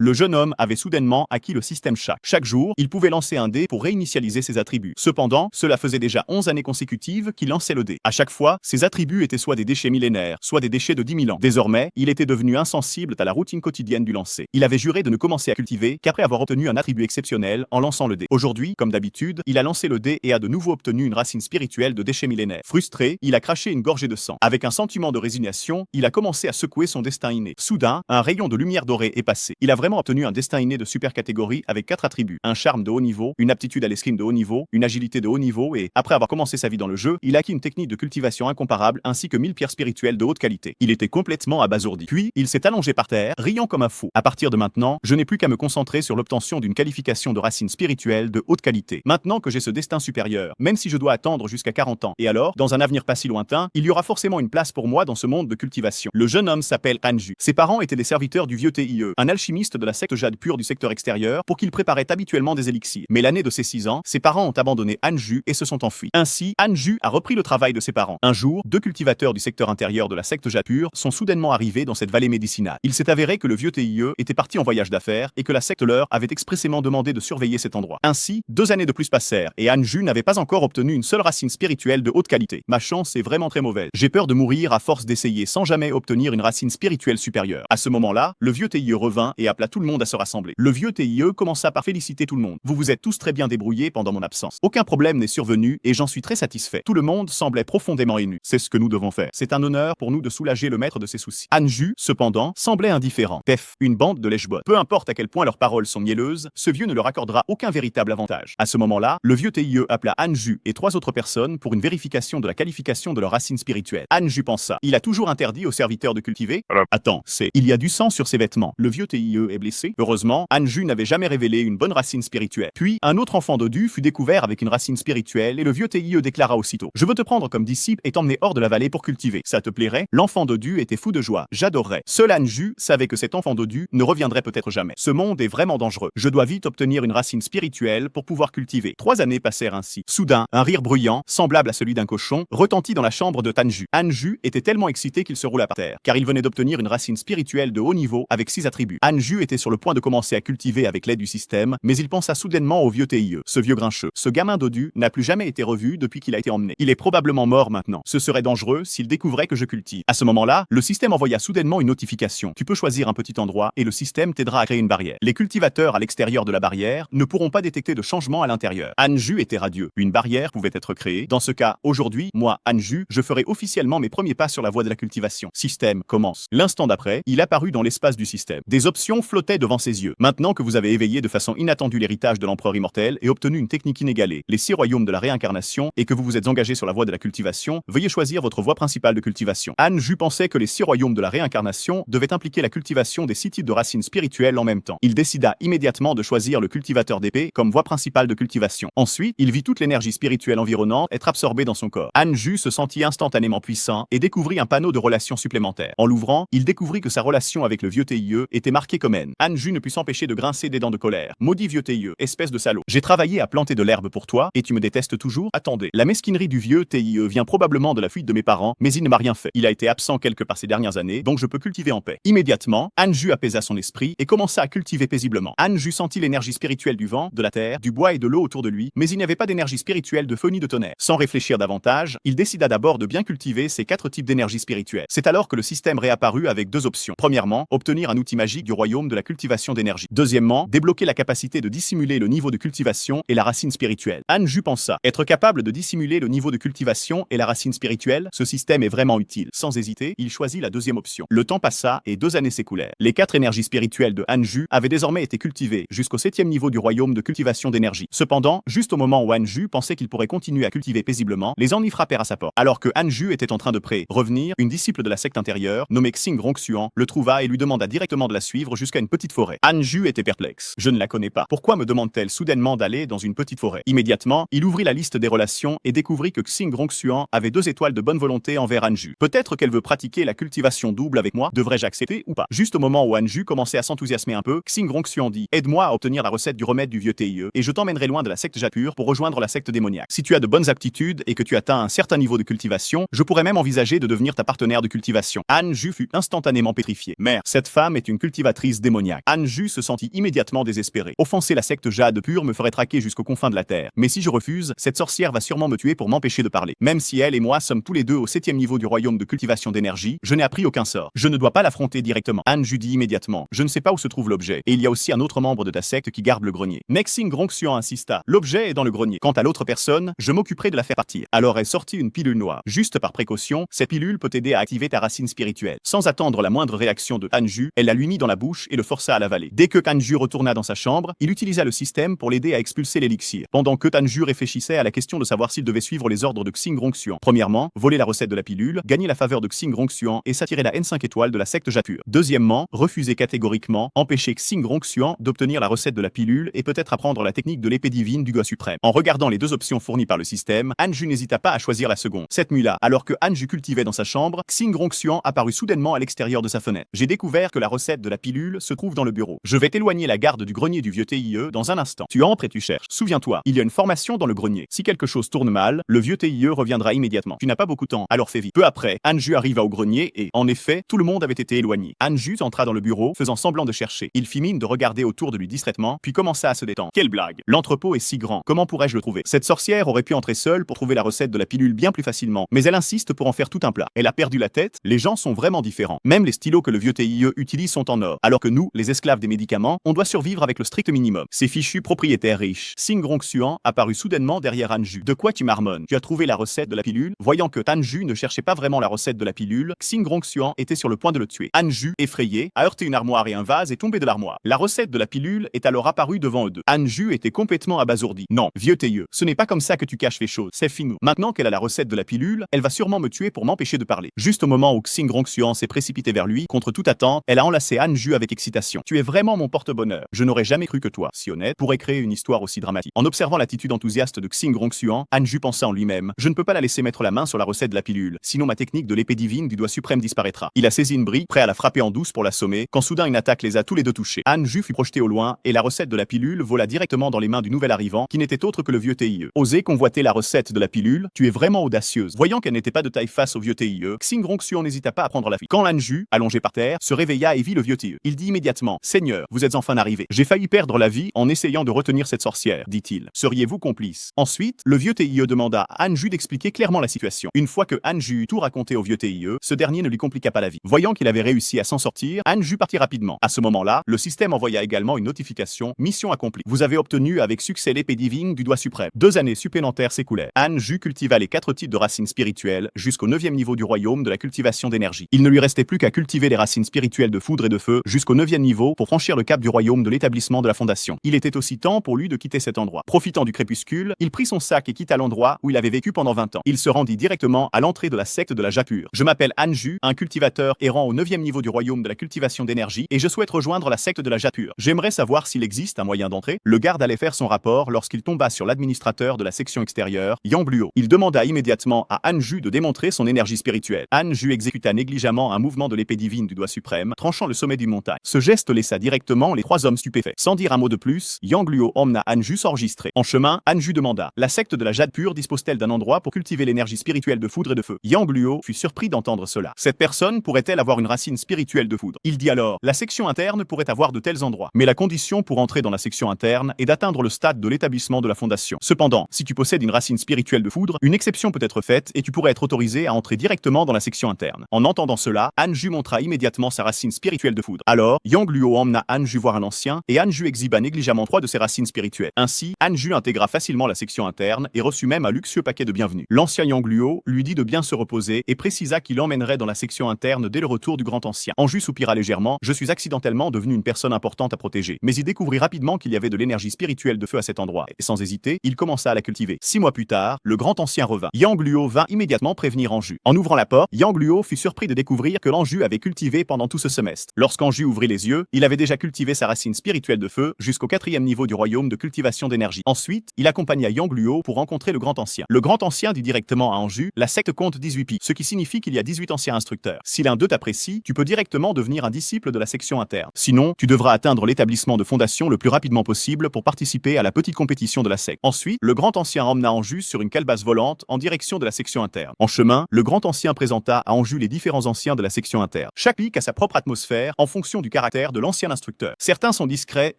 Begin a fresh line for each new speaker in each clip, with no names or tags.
Le jeune homme avait soudainement acquis le système Shaq. Chaque jour, il pouvait lancer un dé pour réinitialiser ses attributs. Cependant, cela faisait déjà 11 années consécutives qu'il lançait le dé. À chaque fois, ses attributs étaient soit des déchets millénaires, soit des déchets de 10 000 ans. Désormais, il était devenu insensible à la routine quotidienne du lancer. Il avait juré de ne commencer à cultiver qu'après avoir obtenu un attribut exceptionnel en lançant le dé. Aujourd'hui, comme d'habitude, il a lancé le dé et a de nouveau obtenu une racine spirituelle de déchets millénaires. Frustré, il a craché une gorgée de sang. Avec un sentiment de résignation, il a commencé à secouer son destin inné. Soudain, un rayon de lumière dorée est passé. Il a vraiment obtenu un destin inné de super catégorie avec 4 attributs. Un charme de haut niveau, une aptitude à l'escrime de haut niveau, une agilité de haut niveau et, après avoir commencé sa vie dans le jeu, il a acquis une technique de cultivation incomparable ainsi que 1000 pierres spirituelles de haute qualité. Il était complètement abasourdi. Puis, il s'est allongé par terre, riant comme un fou. À partir de maintenant, je n'ai plus qu'à me concentrer sur l'obtention d'une qualification de racine spirituelle de haute qualité. Maintenant que j'ai ce destin supérieur, même si je dois attendre jusqu'à 40 ans, et alors, dans un avenir pas si lointain, il y aura forcément une place pour moi dans ce monde de cultivation. Le jeune homme s'appelle Anju. Ses parents étaient des serviteurs du vieux TIE, un alchimiste de la secte jade pure du secteur extérieur pour qu'il préparait habituellement des élixirs. Mais l'année de ses 6 ans, ses parents ont abandonné Anju et se sont enfuis. Ainsi, Anju a repris le travail de ses parents. Un jour, 2 cultivateurs du secteur intérieur de la secte jade pure sont soudainement arrivés dans cette vallée médicinale. Il s'est avéré que le vieux TIE était parti en voyage d'affaires et que la secte leur avait expressément demandé de surveiller cet endroit. Ainsi, 2 années de plus passèrent et Anju n'avait pas encore obtenu une seule racine spirituelle de haute qualité. Ma chance est vraiment très mauvaise. J'ai peur de mourir à force d'essayer sans jamais obtenir une racine spirituelle supérieure. À ce moment-là, le vieux TIE revint et appela tout le monde à se rassembler. Le vieux TIE commença par féliciter tout le monde. Vous vous êtes tous très bien débrouillés pendant mon absence. Aucun problème n'est survenu et j'en suis très satisfait. Tout le monde semblait profondément ému. C'est ce que nous devons faire. C'est un honneur pour nous de soulager le maître de ses soucis. Anju, cependant, semblait indifférent. Pef, une bande de lèche-bottes. Peu importe à quel point leurs paroles sont mielleuses, ce vieux ne leur accordera aucun véritable avantage. À ce moment-là, le vieux TIE appela Anju et 3 autres personnes pour une vérification de la qualification de leur racine spirituelle. Anju pensa, il a toujours interdit aux serviteurs de cultiver. Attends, il y a du sang sur ses vêtements. Le vieux TIE est blessé. Heureusement, Anju n'avait jamais révélé une bonne racine spirituelle. Puis, un autre enfant dodu fut découvert avec une racine spirituelle et le vieux TIE déclara aussitôt, je veux te prendre comme disciple et t'emmener hors de la vallée pour cultiver. Ça te plairait? L'enfant dodu était fou de joie. J'adorerais. Seul Anju savait que cet enfant dodu ne reviendrait peut-être jamais. Ce monde est vraiment dangereux. Je dois vite obtenir une racine spirituelle pour pouvoir cultiver. 3 années passèrent ainsi. Soudain, un rire bruyant, semblable à celui d'un cochon, retentit dans la chambre de Tanju. Anju était tellement excité qu'il se roula par terre, car il venait d'obtenir une racine spirituelle de haut niveau avec 6 attributs. Anju était sur le point de commencer à cultiver avec l'aide du système, mais il pensa soudainement au vieux TIE. Ce vieux grincheux, ce gamin dodu n'a plus jamais été revu depuis qu'il a été emmené. Il est probablement mort maintenant. Ce serait dangereux s'il découvrait que je cultive. À ce moment-là, le système envoya soudainement une notification. Tu peux choisir un petit endroit et le système t'aidera à créer une barrière. Les cultivateurs à l'extérieur de la barrière ne pourront pas détecter de changement à l'intérieur. Anju était radieux. Une barrière pouvait être créée. Dans ce cas, aujourd'hui, moi, Anju, je ferai officiellement mes premiers pas sur la voie de la cultivation. Système commence. L'instant d'après, il apparut dans l'espace du système. Des options flottaient devant ses yeux. Maintenant que vous avez éveillé de façon inattendue l'héritage de l'empereur immortel et obtenu une technique inégalée, les 6 royaumes de la réincarnation, et que vous vous êtes engagé sur la voie de la cultivation, veuillez choisir votre voie principale de cultivation. Anju pensait que les 6 royaumes de la réincarnation devaient impliquer la cultivation des 6 types de racines spirituelles en même temps. Il décida immédiatement de choisir le cultivateur d'épée comme voie principale de cultivation. Ensuite, il vit toute l'énergie spirituelle environnante être absorbée dans son corps. Anju se sentit instantanément puissant et découvrit un panneau de relations supplémentaires. En l'ouvrant, il découvrit que sa relation avec le vieux TIE était marquée comme haine. Anju ne put s'empêcher de grincer des dents de colère. Maudit vieux TIE, espèce de salaud. J'ai travaillé à planter de l'herbe pour toi et tu me détestes toujours? Attendez, la mesquinerie du vieux TIE vient probablement de la fuite de mes parents, mais il ne m'a rien fait. Il a été absent quelque part ces dernières années, donc je peux cultiver en paix. Immédiatement, Anju apaisa son esprit et commença à cultiver paisiblement. Anju sentit l'énergie spirituelle du vent, de la terre, du bois et de l'eau autour de lui, mais il n'y avait pas d'énergie spirituelle de feu ni de tonnerre. Sans réfléchir davantage, il décida d'abord de bien cultiver ces 4 types d'énergie spirituelle. C'est alors que le système réapparut avec 2 options. Premièrement, obtenir un outil magique du royaume de la cultivation d'énergie. Deuxièmement, débloquer la capacité de dissimuler le niveau de cultivation et la racine spirituelle. Anju pensa, être capable de dissimuler le niveau de cultivation et la racine spirituelle, ce système est vraiment utile. Sans hésiter, il choisit la deuxième option. Le temps passa et 2 années s'écoulèrent. Les 4 énergies spirituelles de Anju avaient désormais été cultivées jusqu'au 7e niveau du royaume de cultivation d'énergie. Cependant, juste au moment où Anju pensait qu'il pourrait continuer à cultiver paisiblement, les ennuis frappèrent à sa porte. Alors que Anju était en train de revenir, une disciple de la secte intérieure, nommée Xing Rongxuan, le trouva et lui demanda directement de la suivre jusqu'à une petite forêt. Anju était perplexe. Je ne la connais pas. Pourquoi me demande-t-elle soudainement d'aller dans une petite forêt? Immédiatement, il ouvrit la liste des relations et découvrit que Xing Rongxuan avait 2 étoiles de bonne volonté envers Anju. Peut-être qu'elle veut pratiquer la cultivation double avec moi. Devrais-je accepter ou pas? Juste au moment où Anju commençait à s'enthousiasmer un peu, Xing Rongxuan dit, aide-moi à obtenir la recette du remède du vieux TIE et je t'emmènerai loin de la secte Japur pour rejoindre la secte démoniaque. Si tu as de bonnes aptitudes et que tu atteins un certain niveau de cultivation, je pourrais même envisager de devenir ta partenaire de cultivation. Anju fut instantanément pétrifiée. Merde, cette femme est une cultivatrice démoniaque. démoniaque. Anju se sentit immédiatement désespéré. Offenser la secte Jade pure me ferait traquer jusqu'aux confins de la terre. Mais si je refuse, cette sorcière va sûrement me tuer pour m'empêcher de parler. Même si elle et moi sommes tous les deux au 7e niveau du royaume de cultivation d'énergie, je n'ai appris aucun sort. Je ne dois pas l'affronter directement. Anju dit immédiatement. Je ne sais pas où se trouve l'objet. Et il y a aussi un autre membre de ta secte qui garde le grenier. Nexing Gronxian insista. L'objet est dans le grenier. Quant à l'autre personne, je m'occuperai de la faire partir. Alors elle sortit une pilule noire. Juste par précaution, cette pilule peut t'aider à activer ta racine spirituelle. Sans attendre la moindre réaction de Anju, elle la lui mit dans la bouche et le força à l'avaler. Dès que Anju retourna dans sa chambre, il utilisa le système pour l'aider à expulser l'élixir. Pendant que Anju réfléchissait à la question de savoir s'il devait suivre les ordres de Xing Gronxian. Premièrement, voler la recette de la pilule, gagner la faveur de Xing Gronxian et s'attirer la N5 étoile de la secte Japur. Deuxièmement, refuser catégoriquement, empêcher Xing Gronxian d'obtenir la recette de la pilule et peut-être apprendre la technique de l'épée divine du doigt suprême. En regardant les deux options fournies par le système, Anju n'hésita pas à choisir la seconde. Cette nuit-là, alors que Anju cultivait dans sa chambre, Xing Gronxian apparut soudainement à l'extérieur de sa fenêtre. J'ai découvert que la recette de la pilule se trouve dans le bureau. Je vais t'éloigner la garde du grenier du vieux TIE dans un instant. Tu entres et tu cherches. Souviens-toi, il y a une formation dans le grenier. Si quelque chose tourne mal, le vieux TIE reviendra immédiatement. Tu n'as pas beaucoup de temps, alors fais vite. Peu après, Anju arriva au grenier et, en effet, tout le monde avait été éloigné. Anju entra dans le bureau, faisant semblant de chercher. Il fit mine de regarder autour de lui distraitement, puis commença à se détendre. Quelle blague! L'entrepôt est si grand. Comment pourrais-je le trouver? Cette sorcière aurait pu entrer seule pour trouver la recette de la pilule bien plus facilement, mais elle insiste pour en faire tout un plat. Elle a perdu la tête. Les gens sont vraiment différents. Même les stylos que le vieux TIE utilise sont en or, alors que nous, les esclaves des médicaments, on doit survivre avec le strict minimum. Ces fichus propriétaires riches. Xing Gronxian apparut soudainement derrière Anju. De quoi tu marmonnes? Tu as trouvé la recette de la pilule? Voyant que Anju ne cherchait pas vraiment la recette de la pilule, Xing Gronxian était sur le point de le tuer. Anju, effrayé, a heurté une armoire et un vase est tombé de l'armoire. La recette de la pilule est alors apparue devant eux deux. Anju était complètement abasourdi. Non, vieux TIE, ce n'est pas comme ça que tu caches les choses. C'est fini. Maintenant qu'elle a la recette de la pilule, elle va sûrement me tuer pour m'empêcher de parler. Juste au moment où Xing Gronxian s'est précipité vers lui, contre toute attente, elle a enlacé Anju avec excitation. Tu es vraiment mon porte-bonheur. Je n'aurais jamais cru que toi, si honnête, pourrais créer une histoire aussi dramatique. En observant l'attitude enthousiaste de Xing Gronxian, Anju pensa en lui-même. Je ne peux pas la laisser mettre la main sur la recette de la pilule, sinon ma technique de l'épée divine du doigt suprême disparaîtra. Il a saisi une brique, prêt à la frapper en douce pour l'assommer, quand soudain une attaque les a tous les deux touchés. Anju fut projeté au loin, et la recette de la pilule vola directement dans les mains du nouvel arrivant, qui n'était autre que le vieux TIE. Oser convoiter la recette de la pilule, tu es vraiment audacieuse. Voyant qu'elle n'était pas de taille face au vieux TIE, Xing Gronxian n'hésita pas à prendre la fuite. Quand Anju, allongé par terre, se réveilla et vit le vieux TIE. Il dit immédiatement: Seigneur, vous êtes enfin arrivé. J'ai failli perdre la vie en essayant de retenir cette sorcière, dit-il. Seriez-vous complice? Ensuite, le vieux TIE demanda à Anju d'expliquer clairement la situation. Une fois que Anju eut tout raconté au vieux TIE, ce dernier ne lui compliqua pas la vie. Voyant qu'il avait réussi à s'en sortir, Anju partit rapidement. À ce moment-là, le système envoya également une notification: mission accomplie. Vous avez obtenu avec succès l'épée divine du doigt suprême. 2 années supplémentaires s'écoulèrent. Anju cultiva les 4 types de racines spirituelles jusqu'au 9e niveau du royaume de la cultivation d'énergie. Il ne lui restait plus qu'à cultiver les racines spirituelles de foudre et de feu jusqu'au 9e niveau pour franchir le cap du royaume de l'établissement de la fondation. Il était aussi temps pour lui de quitter cet endroit. Profitant du crépuscule, il prit son sac et quitta l'endroit où il avait vécu pendant 20 ans. Il se rendit directement à l'entrée de la secte de la Japur. Je m'appelle Anju, un cultivateur errant au 9e niveau du royaume de la cultivation d'énergie, et je souhaite rejoindre la secte de la Japur. J'aimerais savoir s'il existe un moyen d'entrer. Le garde allait faire son rapport lorsqu'il tomba sur l'administrateur de la section extérieure, Yang Bluo. Il demanda immédiatement à Anju de démontrer son énergie spirituelle. Anju exécuta négligemment un mouvement de l'épée divine du doigt suprême, tranchant le sommet d'une montagne. Ce geste laissa directement les 3 hommes stupéfaits. Sans dire un mot de plus, Yang Bluo emmena Anju s'enregistrer. En chemin, Anju demanda: la secte de la Jade pure dispose-t-elle d'un endroit pour cultiver l'énergie spirituelle de foudre et de feu? Yang Bluo fut surpris d'entendre cela. Cette personne pourrait-elle avoir une racine spirituelle de foudre? Il dit alors: la section interne pourrait avoir de tels endroits. Mais la condition pour entrer dans la section interne est d'atteindre le stade de l'établissement de la fondation. Cependant, si tu possèdes une racine spirituelle de foudre, une exception peut être faite et tu pourrais être autorisé à entrer directement dans la section interne. En entendant cela, Anju montra immédiatement sa racine spirituelle de foudre. Alors, Yang Bluo emmena Anju voir un ancien et Anju exhiba négligemment 3 de ses racines spirituelles. Ainsi, Anju intégra facilement la section interne et reçut même un luxueux paquet de bienvenue. L'ancien Yang Bluo lui dit de bien se reposer et précisa qu'il l'emmènerait dans la section interne dès le retour du grand ancien. Anju soupira légèrement: je suis accidentellement devenu une personne importante à protéger. Mais il découvrit rapidement qu'il y avait de l'énergie spirituelle de feu à cet endroit et sans hésiter, il commença à la cultiver. 6 mois plus tard, le grand ancien revint. Yang Bluo vint immédiatement prévenir Anju. En ouvrant la porte, Yang Bluo fut surpris de découvrir que l'Anju avait cultivé pendant tout ce semestre. Lorsqu'Anju ouvrit les yeux, il avait déjà cultivé sa racine spirituelle de feu jusqu'au 4e niveau du royaume de cultivation d'énergie. Ensuite, il accompagna Yang Bluo pour rencontrer le grand ancien. Le grand ancien dit directement à Anju: la secte compte 18 pi, ce qui signifie qu'il y a 18 anciens instructeurs. Si l'un d'eux t'apprécie, tu peux directement devenir un disciple de la section interne. Sinon, tu devras atteindre l'établissement de fondation le plus rapidement possible pour participer à la petite compétition de la secte. Ensuite, le grand ancien emmena Anju sur une calebasse volante en direction de la section interne. En chemin, le grand ancien présenta à Anju les différents anciens de la section interne. Chaque pic a sa propre atmosphère en fonction du caractère de l'ancien instructeur. Certains sont discrets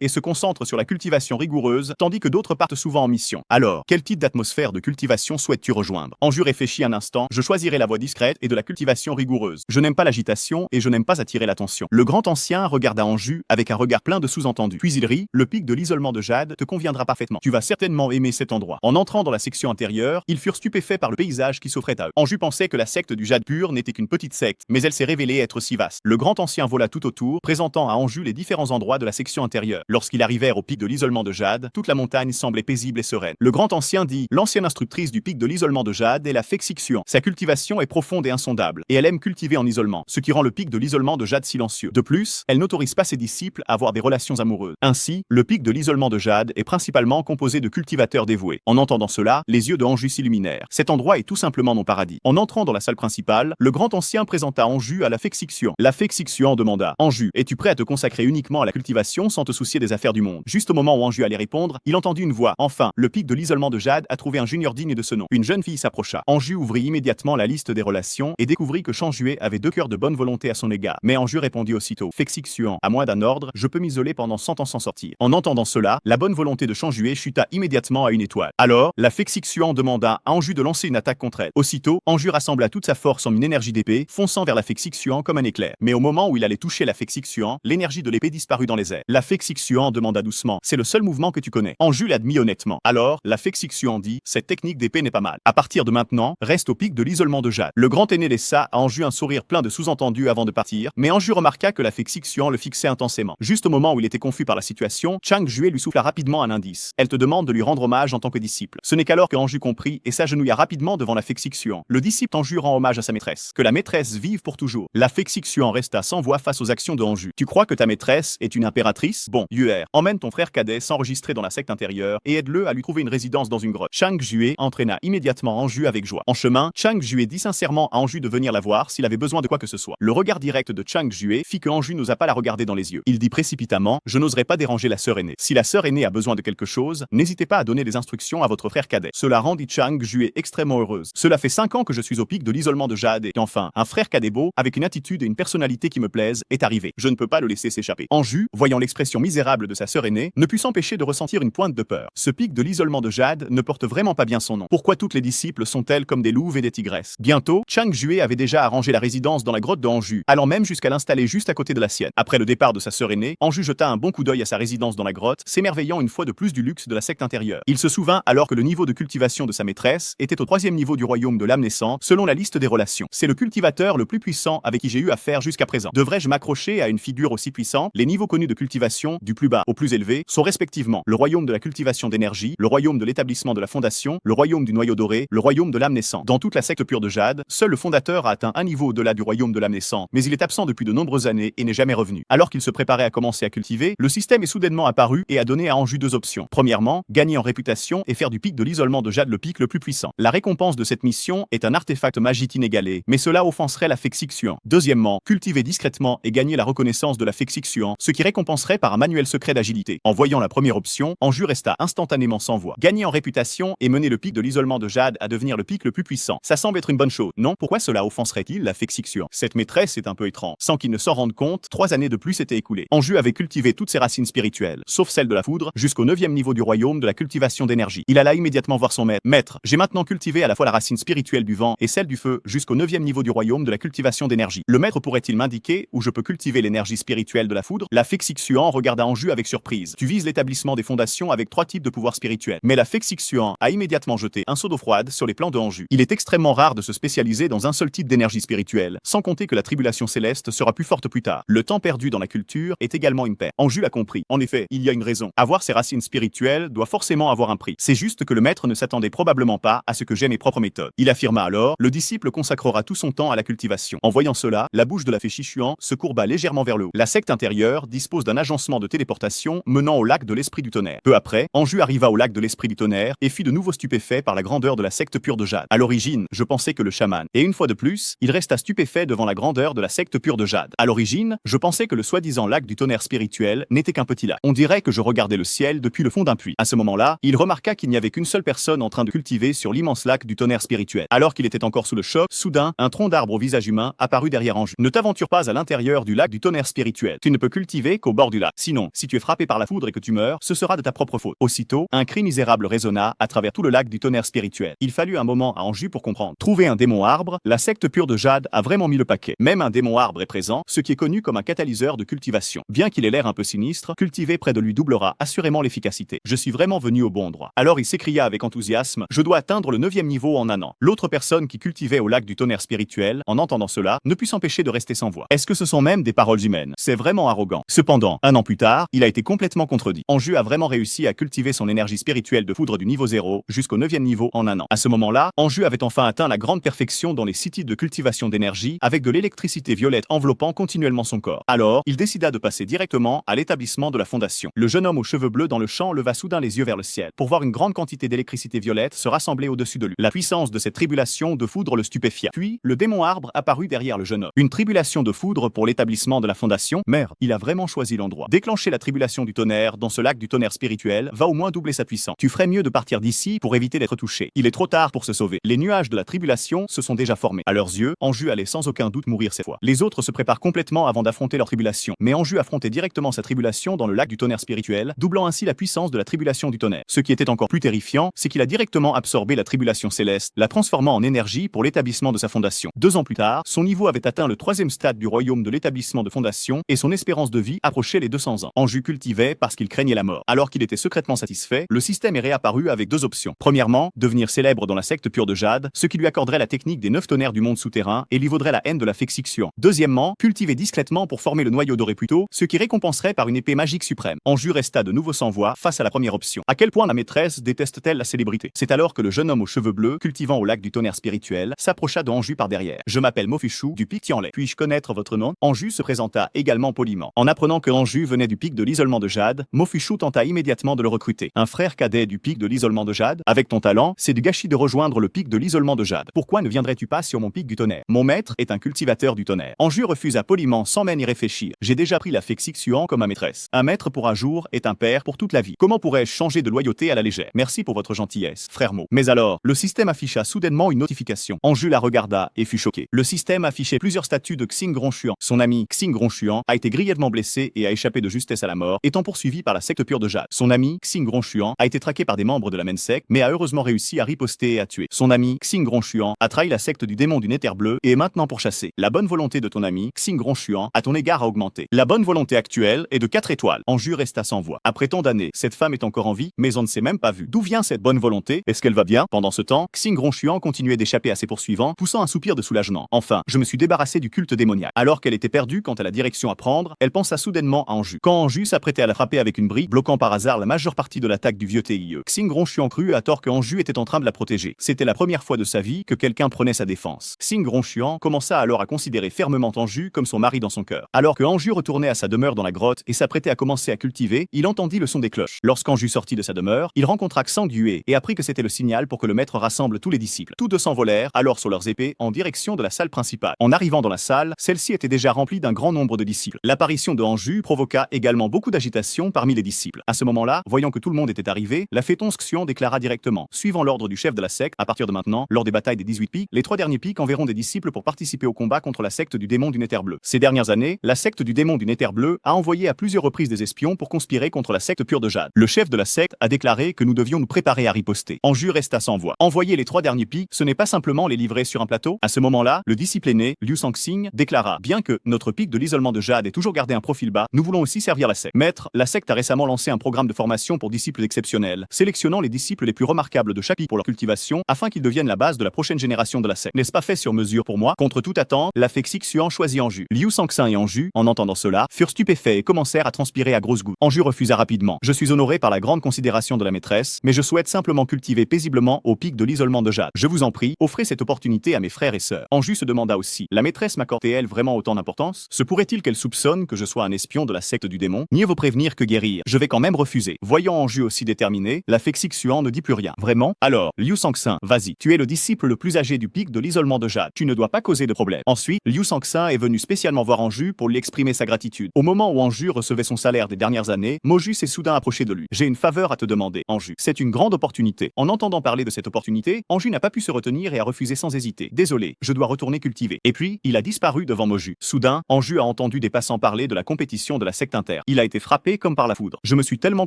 et se concentrent sur la cultivation rigoureuse, tandis que d'autres partent souvent en mission. Alors, quel type d'atmosphère de cultivation souhaites-tu rejoindre? Anju réfléchit un instant, je choisirai la voie discrète et de la cultivation rigoureuse. Je n'aime pas l'agitation et je n'aime pas attirer l'attention. Le grand ancien regarda Anju avec un regard plein de sous-entendus. Puis il rit, le pic de l'isolement de jade te conviendra parfaitement. Tu vas certainement aimer cet endroit. En entrant dans la section intérieure, ils furent stupéfaits par le paysage qui s'offrait à eux. Anju pensait que la secte du jade pur n'était qu'une petite secte, mais elle s'est révélée être si vaste. Le grand ancien vola tout autour, présentant à Anju les différents endroits de la section intérieure. Lorsqu'ils arrivèrent au pic de l'isolement de jade, toute la montagne semblait paisible et sereine. Le grand ancien dit, l'ancienne instructrice du pic de l'isolement de jade est la Fei Xixuan. Sa cultivation est profonde et insondable, et elle aime cultiver en isolement, ce qui rend le pic de l'isolement de jade silencieux. De plus, elle n'autorise pas ses disciples à avoir des relations amoureuses. Ainsi, le pic de l'isolement de jade est principalement composé de cultivateurs dévoués. En entendant cela, les yeux de Anju s'illuminèrent. Cet endroit est tout simplement mon paradis. En entrant dans la salle principale, le grand ancien présenta Anju à la Fei Xixuan. La Fei Xixuan demanda, Anju, es-tu prêt à te consacrer uniquement à la cultivation sans te soucier des affaires du monde? Juste au moment où Anju allait répondre, il entendit une voix. Enfin, le pic de l'isolement de jade a trouvé un junior digne de ce nom. Une jeune fille s'approcha. Anju ouvrit immédiatement la liste des relations et découvrit que Changjue avait 2 cœurs de bonne volonté à son égard. Mais Anju répondit aussitôt, Fei Xixuan, à moins d'un ordre, je peux m'isoler pendant 100 ans sans sortir. En entendant cela, la bonne volonté de Changjue chuta immédiatement à une étoile. Alors, la Fei Xixuan demanda à Anju de lancer une attaque contre elle. Aussitôt, Anju rassembla toute sa force en une énergie d'épée, fonçant vers la Fei Xixuan comme un éclair. Mais au moment où il allait toucher la Fei Xixuan, l'énergie de l'épée disparut dans les airs. La Fei Xixuan demanda doucement, c'est le seul mouvement que tu connais. Anju l'admit honnêtement. Alors, la Fei Xixuan dit, cette technique d'épée n'est pas mal. À partir de maintenant, reste au pic de l'isolement de jade. Le grand aîné laissa à Anju un sourire plein de sous-entendus avant de partir, mais Anju remarqua que la Fei Xixuan le fixait intensément. Juste au moment où il était confus par la situation, Changjue lui souffla rapidement un indice. Elle te demande de lui rendre hommage en tant que disciple. Ce n'est qu'alors que Anju comprit et s'agenouilla rapidement devant la Fei Xixuan. Le disciple Anju rend hommage à sa maîtresse. Que la maîtresse vive pour toujours. La Fei Xixuan resta sans voix face aux actions de Anju. Tu crois que ta maîtresse est une impératrice? Bon, Yuer, emmène ton frère cadet s'enregistrer dans la secte intérieure et aide-le à lui trouver une résidence dans une grotte. Changjue entraîna immédiatement Anju avec joie. En chemin, Changjue dit sincèrement à Anju de venir la voir s'il avait besoin de quoi que ce soit. Le regard direct de Changjue fit que Anju n'osa pas la regarder dans les yeux. Il dit précipitamment, je n'oserais pas déranger la sœur aînée. Si la sœur aînée a besoin de quelque chose, n'hésitez pas à donner des instructions à votre frère cadet. Cela rendit Changjue extrêmement heureuse. Cela fait 5 ans que je suis au pic de l'isolement de jade et enfin, un frère cadet beau, avec une attitude et une personnalité qui me plaisent, est arrivé. Je ne peux pas le laisser s'échapper. Anju, voyant l'expression misérable de sa sœur aînée, ne put s'empêcher de ressentir une pointe de peur. Ce pic de l'isolement de jade ne porte vraiment pas bien son nom. Pourquoi toutes les disciples sont-elles comme des louves et des tigresses? Bientôt, Changjue avait déjà arrangé la résidence dans la grotte de Anju, allant même jusqu'à l'installer juste à côté de la sienne. Après le départ de sa sœur aînée, Anju jeta un bon coup d'œil à sa résidence dans la grotte, s'émerveillant une fois de plus du luxe de la secte intérieure. Il se souvint alors que le niveau de cultivation de sa maîtresse était au 3e niveau du royaume de l'âme naissante, selon la liste des relations. C'est le cultivateur le plus puissant avec qui j'ai eu affaire jusqu'à présent. Devrais-je m'accrocher à une figure aussi puissante? Les niveaux connus de cultivation, du plus bas au plus élevé, sont respectivement le royaume de la cultivation d'énergie, le royaume de l'établissement de la fondation, le royaume du noyau doré, le royaume de l'âme naissante. Dans toute la secte pure de jade, seul le fondateur a atteint un niveau au-delà du royaume de l'âme naissante, mais il est absent depuis de nombreuses années et n'est jamais revenu. Alors qu'il se préparait à commencer à cultiver, le système est soudainement apparu et a donné à Anju 2 options. Premièrement, gagner en réputation et faire du pic de l'isolement de jade le pic le plus puissant. La récompense de cette mission est un artefact magique inégalé, mais cela offenserait la Fei Xixuan. Deuxièmement, cultiver discrètement et gagner la reconnaissance de la Fei Xixuan, ce qui récompenserait par un manuel secret d'agilité. En voyant la première option, Anju resta instantanément sans voix. Gagner en réputation et mener le pic de l'isolement de jade à devenir le pic le plus puissant. Ça semble être une bonne chose, non? Pourquoi cela offenserait-il la Fei Xixuan? Cette maîtresse est un peu étrange. Sans qu'il ne s'en rende compte, 3 années de plus s'étaient écoulées. Anju avait cultivé toutes ses racines spirituelles, sauf celle de la foudre, jusqu'au 9e niveau du royaume de la cultivation d'énergie. Il alla immédiatement voir son maître. Maître, j'ai maintenant cultivé à la fois la racine spirituelle du vent et celle du feu, jusqu'au 9e niveau du royaume de la cultivation d'énergie. Le maître pourrait-il m'indiquer où je peux cultiver l'énergie spirituelle de la foudre? La Fei Xixuan regarda Anju avec surprise. Tu vises l'établissement des fondations avec 3 types de pouvoirs spirituels. Mais la Fei Xixuan a immédiatement jeté un seau d'eau froide sur les plans de Anju. Il est extrêmement rare de se spécialiser dans un seul type d'énergie spirituelle, sans compter que la tribulation céleste sera plus forte plus tard. Le temps perdu dans la culture est également une perte. Anju l'a compris. En effet, il y a une raison. Avoir ses racines spirituelles doit forcément avoir un prix. C'est juste que le maître ne s'attendait probablement pas à ce que j'aie mes propres méthodes. Il affirma alors, le disciple consacrera tout son temps à la cultivation. En voyant cela, la bouche de la Fei Xixuan se courba légèrement vers le haut. La secte intérieure dispose d'un agencement de téléportation menant au lac de l'esprit du tonnerre. Peu après, Anju arriva au lac de l'esprit du tonnerre et fut de nouveau stupéfait par la grandeur de la secte pure de jade. À l'origine, je pensais que le chaman. Et une fois de plus, il resta stupéfait devant la grandeur de la secte pure de jade. À l'origine, je pensais que le soi-disant lac du tonnerre spirituel n'était qu'un petit lac. On dirait que je regardais le ciel depuis le fond d'un puits. À ce moment-là, il remarqua qu'il n'y avait qu'une seule personne en train de cultiver sur l'immense lac du tonnerre spirituel. Alors qu'il était encore sous le choc, soudain, un tronc d'arbre au visage humain apparut derrière Anju. Ne t'aventure pas à l'intérieur du lac du tonnerre tonnerre spirituel. Tu ne peux cultiver qu'au bord du lac. Sinon, si tu es frappé par la foudre et que tu meurs, ce sera de ta propre faute. Aussitôt, un cri misérable résonna à travers tout le lac du tonnerre spirituel. Il fallut un moment à Anjou pour comprendre. Trouver un démon arbre, la secte pure de Jade a vraiment mis le paquet. Même un démon arbre est présent, ce qui est connu comme un catalyseur de cultivation. Bien qu'il ait l'air un peu sinistre, cultiver près de lui doublera assurément l'efficacité. Je suis vraiment venu au bon endroit. Alors il s'écria avec enthousiasme, je dois atteindre le 9e niveau en un an. L'autre personne qui cultivait au lac du tonnerre spirituel, en entendant cela, ne put s'empêcher de rester sans voix. Est-ce que ce sont même des paroles humaines? C'est vraiment arrogant. Cependant, un an plus tard, il a été complètement contredit. Anjou a vraiment réussi à cultiver son énergie spirituelle de foudre du niveau 0 jusqu'au 9e niveau en un an. À ce moment-là, Anjou avait enfin atteint la grande perfection dans les sites de cultivation d'énergie avec de l'électricité violette enveloppant continuellement son corps. Alors, il décida de passer directement à l'établissement de la fondation. Le jeune homme aux cheveux bleus dans le champ leva soudain les yeux vers le ciel pour voir une grande quantité d'électricité violette se rassembler au-dessus de lui. La puissance de cette tribulation de foudre le stupéfia. Puis, le démon arbre apparut derrière le jeune homme. Une tribulation de foudre pour l'établissement de la fondation? Merde, il a vraiment choisi l'endroit. Déclencher la tribulation du tonnerre dans ce lac du tonnerre spirituel va au moins doubler sa puissance. Tu ferais mieux de partir d'ici pour éviter d'être touché. Il est trop tard pour se sauver. Les nuages de la tribulation se sont déjà formés. À leurs yeux, Anjou allait sans aucun doute mourir cette fois. Les autres se préparent complètement avant d'affronter leur tribulation. Mais Anjou affrontait directement sa tribulation dans le lac du tonnerre spirituel, doublant ainsi la puissance de la tribulation du tonnerre. Ce qui était encore plus terrifiant, c'est qu'il a directement absorbé la tribulation céleste, la transformant en énergie pour l'établissement de sa fondation. 2 ans plus tard, son niveau avait atteint le 3e stade du royaume de l'établissement de fondation et son espérance de vie approchait les 200 ans. Anjou cultivait parce qu'il craignait la mort. Alors qu'il était secrètement satisfait, le système est réapparu avec 2 options. Premièrement, devenir célèbre dans la secte pure de Jade, ce qui lui accorderait la technique des 9 tonnerres du monde souterrain et lui vaudrait la haine de la Fexixian. Deuxièmement, cultiver discrètement pour former le noyau doré plus tôt, ce qui récompenserait par une épée magique suprême. Anjou resta de nouveau sans voix face à la première option. À quel point la maîtresse déteste-t-elle la célébrité? C'est alors que le jeune homme aux cheveux bleus, cultivant au lac du tonnerre spirituel, s'approcha de Anjou par derrière. Je m'appelle Mofichou du pic Tianlai. Puis-je connaître votre nom? Anjou se présenta également poliment. En apprenant que Anjou venait du pic de l'isolement de Jade, Mofichou tenta immédiatement de le recruter. Un frère cadet du pic de l'isolement de Jade? Avec ton talent, c'est du gâchis de rejoindre le pic de l'isolement de Jade. Pourquoi ne viendrais-tu pas sur mon pic du tonnerre? Mon maître est un cultivateur du tonnerre. Anjou refusa poliment sans même y réfléchir. J'ai déjà pris la Fexixian comme ma maîtresse. Un maître pour un jour est un père pour toute la vie. Comment pourrais-je changer de loyauté à la légère? Merci pour votre gentillesse, frère Mo. Mais alors, le système afficha soudainement une notification. Anjou la regarda et fut choqué. Le système affichait plusieurs statuts de Xing Gronchuan. Son ami Xing Gronchuan a été grièvement blessé et a échappé de justesse à la mort, étant poursuivi par la secte pure de Jade. Son ami Xing Gronchuan a été traqué par des membres de la même secte, mais a heureusement réussi à riposter et à tuer. Son ami Xing Gronchuan a trahi la secte du démon du Nether bleu et est maintenant pourchassé. La bonne volonté de ton ami Xing Gronchuan à ton égard a augmenté. La bonne volonté actuelle est de 4 étoiles. Anjou resta sans voix. Après tant d'années, cette femme est encore en vie, mais on ne s'est même pas vu. D'où vient cette bonne volonté? Est-ce qu'elle va bien? Pendant ce temps, Xing Gronchuan continuait d'échapper à ses poursuivants, poussant un soupir de soulagement. Enfin, je me suis débarrassé du culte démoniaque. Alors qu'elle était perdue quant à la direction à prendre, elle pensa soudainement à Anjou. Quand Anjou s'apprêtait à la frapper avec une brique, bloquant par hasard la majeure partie de l'attaque du vieux TIE, Xing Gronchuan crut à tort que Anjou était en train de la protéger. C'était la première fois de sa vie que quelqu'un prenait sa défense. Xing Gronchuan commença alors à considérer fermement Anjou comme son mari dans son cœur. Alors que Anjou retournait à sa demeure dans la grotte et s'apprêtait à commencer à cultiver, il entendit le son des cloches. Lorsqu'Anjou sortit de sa demeure, il rencontra Xang Yue et apprit que c'était le signal pour que le maître rassemble tous les disciples. Tous 2 s'envolèrent alors sur leurs épées en direction de la salle principale. En arrivant dans la salle, celle-ci était déjà remplie d'un grand nombre de disciples. L'apparition de Anjou provoqua également beaucoup d'agitation parmi les disciples. À ce moment-là, voyant que tout le monde était arrivé, la Fétonce Xion déclara directement, suivant l'ordre du chef de la secte, à partir de maintenant, lors des batailles des 18 pics, les 3 derniers pics enverront des disciples pour participer au combat contre la secte du démon du Nether bleu. Ces dernières années, la secte du démon du Nether bleu a envoyé à plusieurs reprises des espions pour conspirer contre la secte pure de Jade. Le chef de la secte a déclaré que nous devions nous préparer à riposter. Anjou resta sans voix. Envoyer les 3 derniers pics, ce n'est pas simplement les livrer sur un plateau. À ce moment-là, le disciple aîné, Liu Sangxing, déclara, bien que notre pic de l'isolement de Jade ait toujours gardé un profil bas, nous voulons aussi servir la secte. Maître, la secte a récemment lancé un programme de formation pour disciples exceptionnels, sélectionnant les disciples les plus remarquables de chaque pic pour leur cultivation, afin qu'ils deviennent la base de la prochaine génération de la secte. N'est-ce pas fait sur mesure pour moi? Contre toute attente, la Fexixian choisit Anjou. Liu Sangxing et Anjou, en entendant cela, furent stupéfaits et commencèrent à transpirer à grosses gouttes. Anjou refusa rapidement. Je suis honoré par la grande considération de la maîtresse, mais je souhaite simplement cultiver paisiblement au pic de l'isolement de Jade. Je vous en prie, offrez cette opportunité à mes frères et sœurs. Anjou se demanda aussi, la maîtresse m'accordait-elle vraiment autant d'importance? Se pourrait-il qu'elle soupçonne que je sois un espion de la secte du démon? Mieux vaut prévenir que guérir. Je vais quand même refuser. Voyant Anjou aussi déterminé, la Fexixian ne dit plus rien. Vraiment? Alors, Liu Sangxing, vas-y. Tu es le disciple le plus âgé du pic de l'isolement de Jade. Tu ne dois pas causer de problème. Ensuite, Liu Sangxing est venu spécialement voir Anjou pour lui exprimer sa gratitude. Au moment où Anjou recevait son salaire des dernières années, Moju s'est soudain approché de lui. J'ai une faveur à te demander, Anjou. C'est une grande opportunité. En entendant parler de cette opportunité, Anjou n'a pas pu se retenir et a refusé sans hésiter. Désolé, je dois retourner cultiver. Et puis, il a disparu devant Moju. Soudain, Anjou a entendu des passants parler de la compétition de la secte interne. Il a été frappé comme par la foudre. Je me suis tellement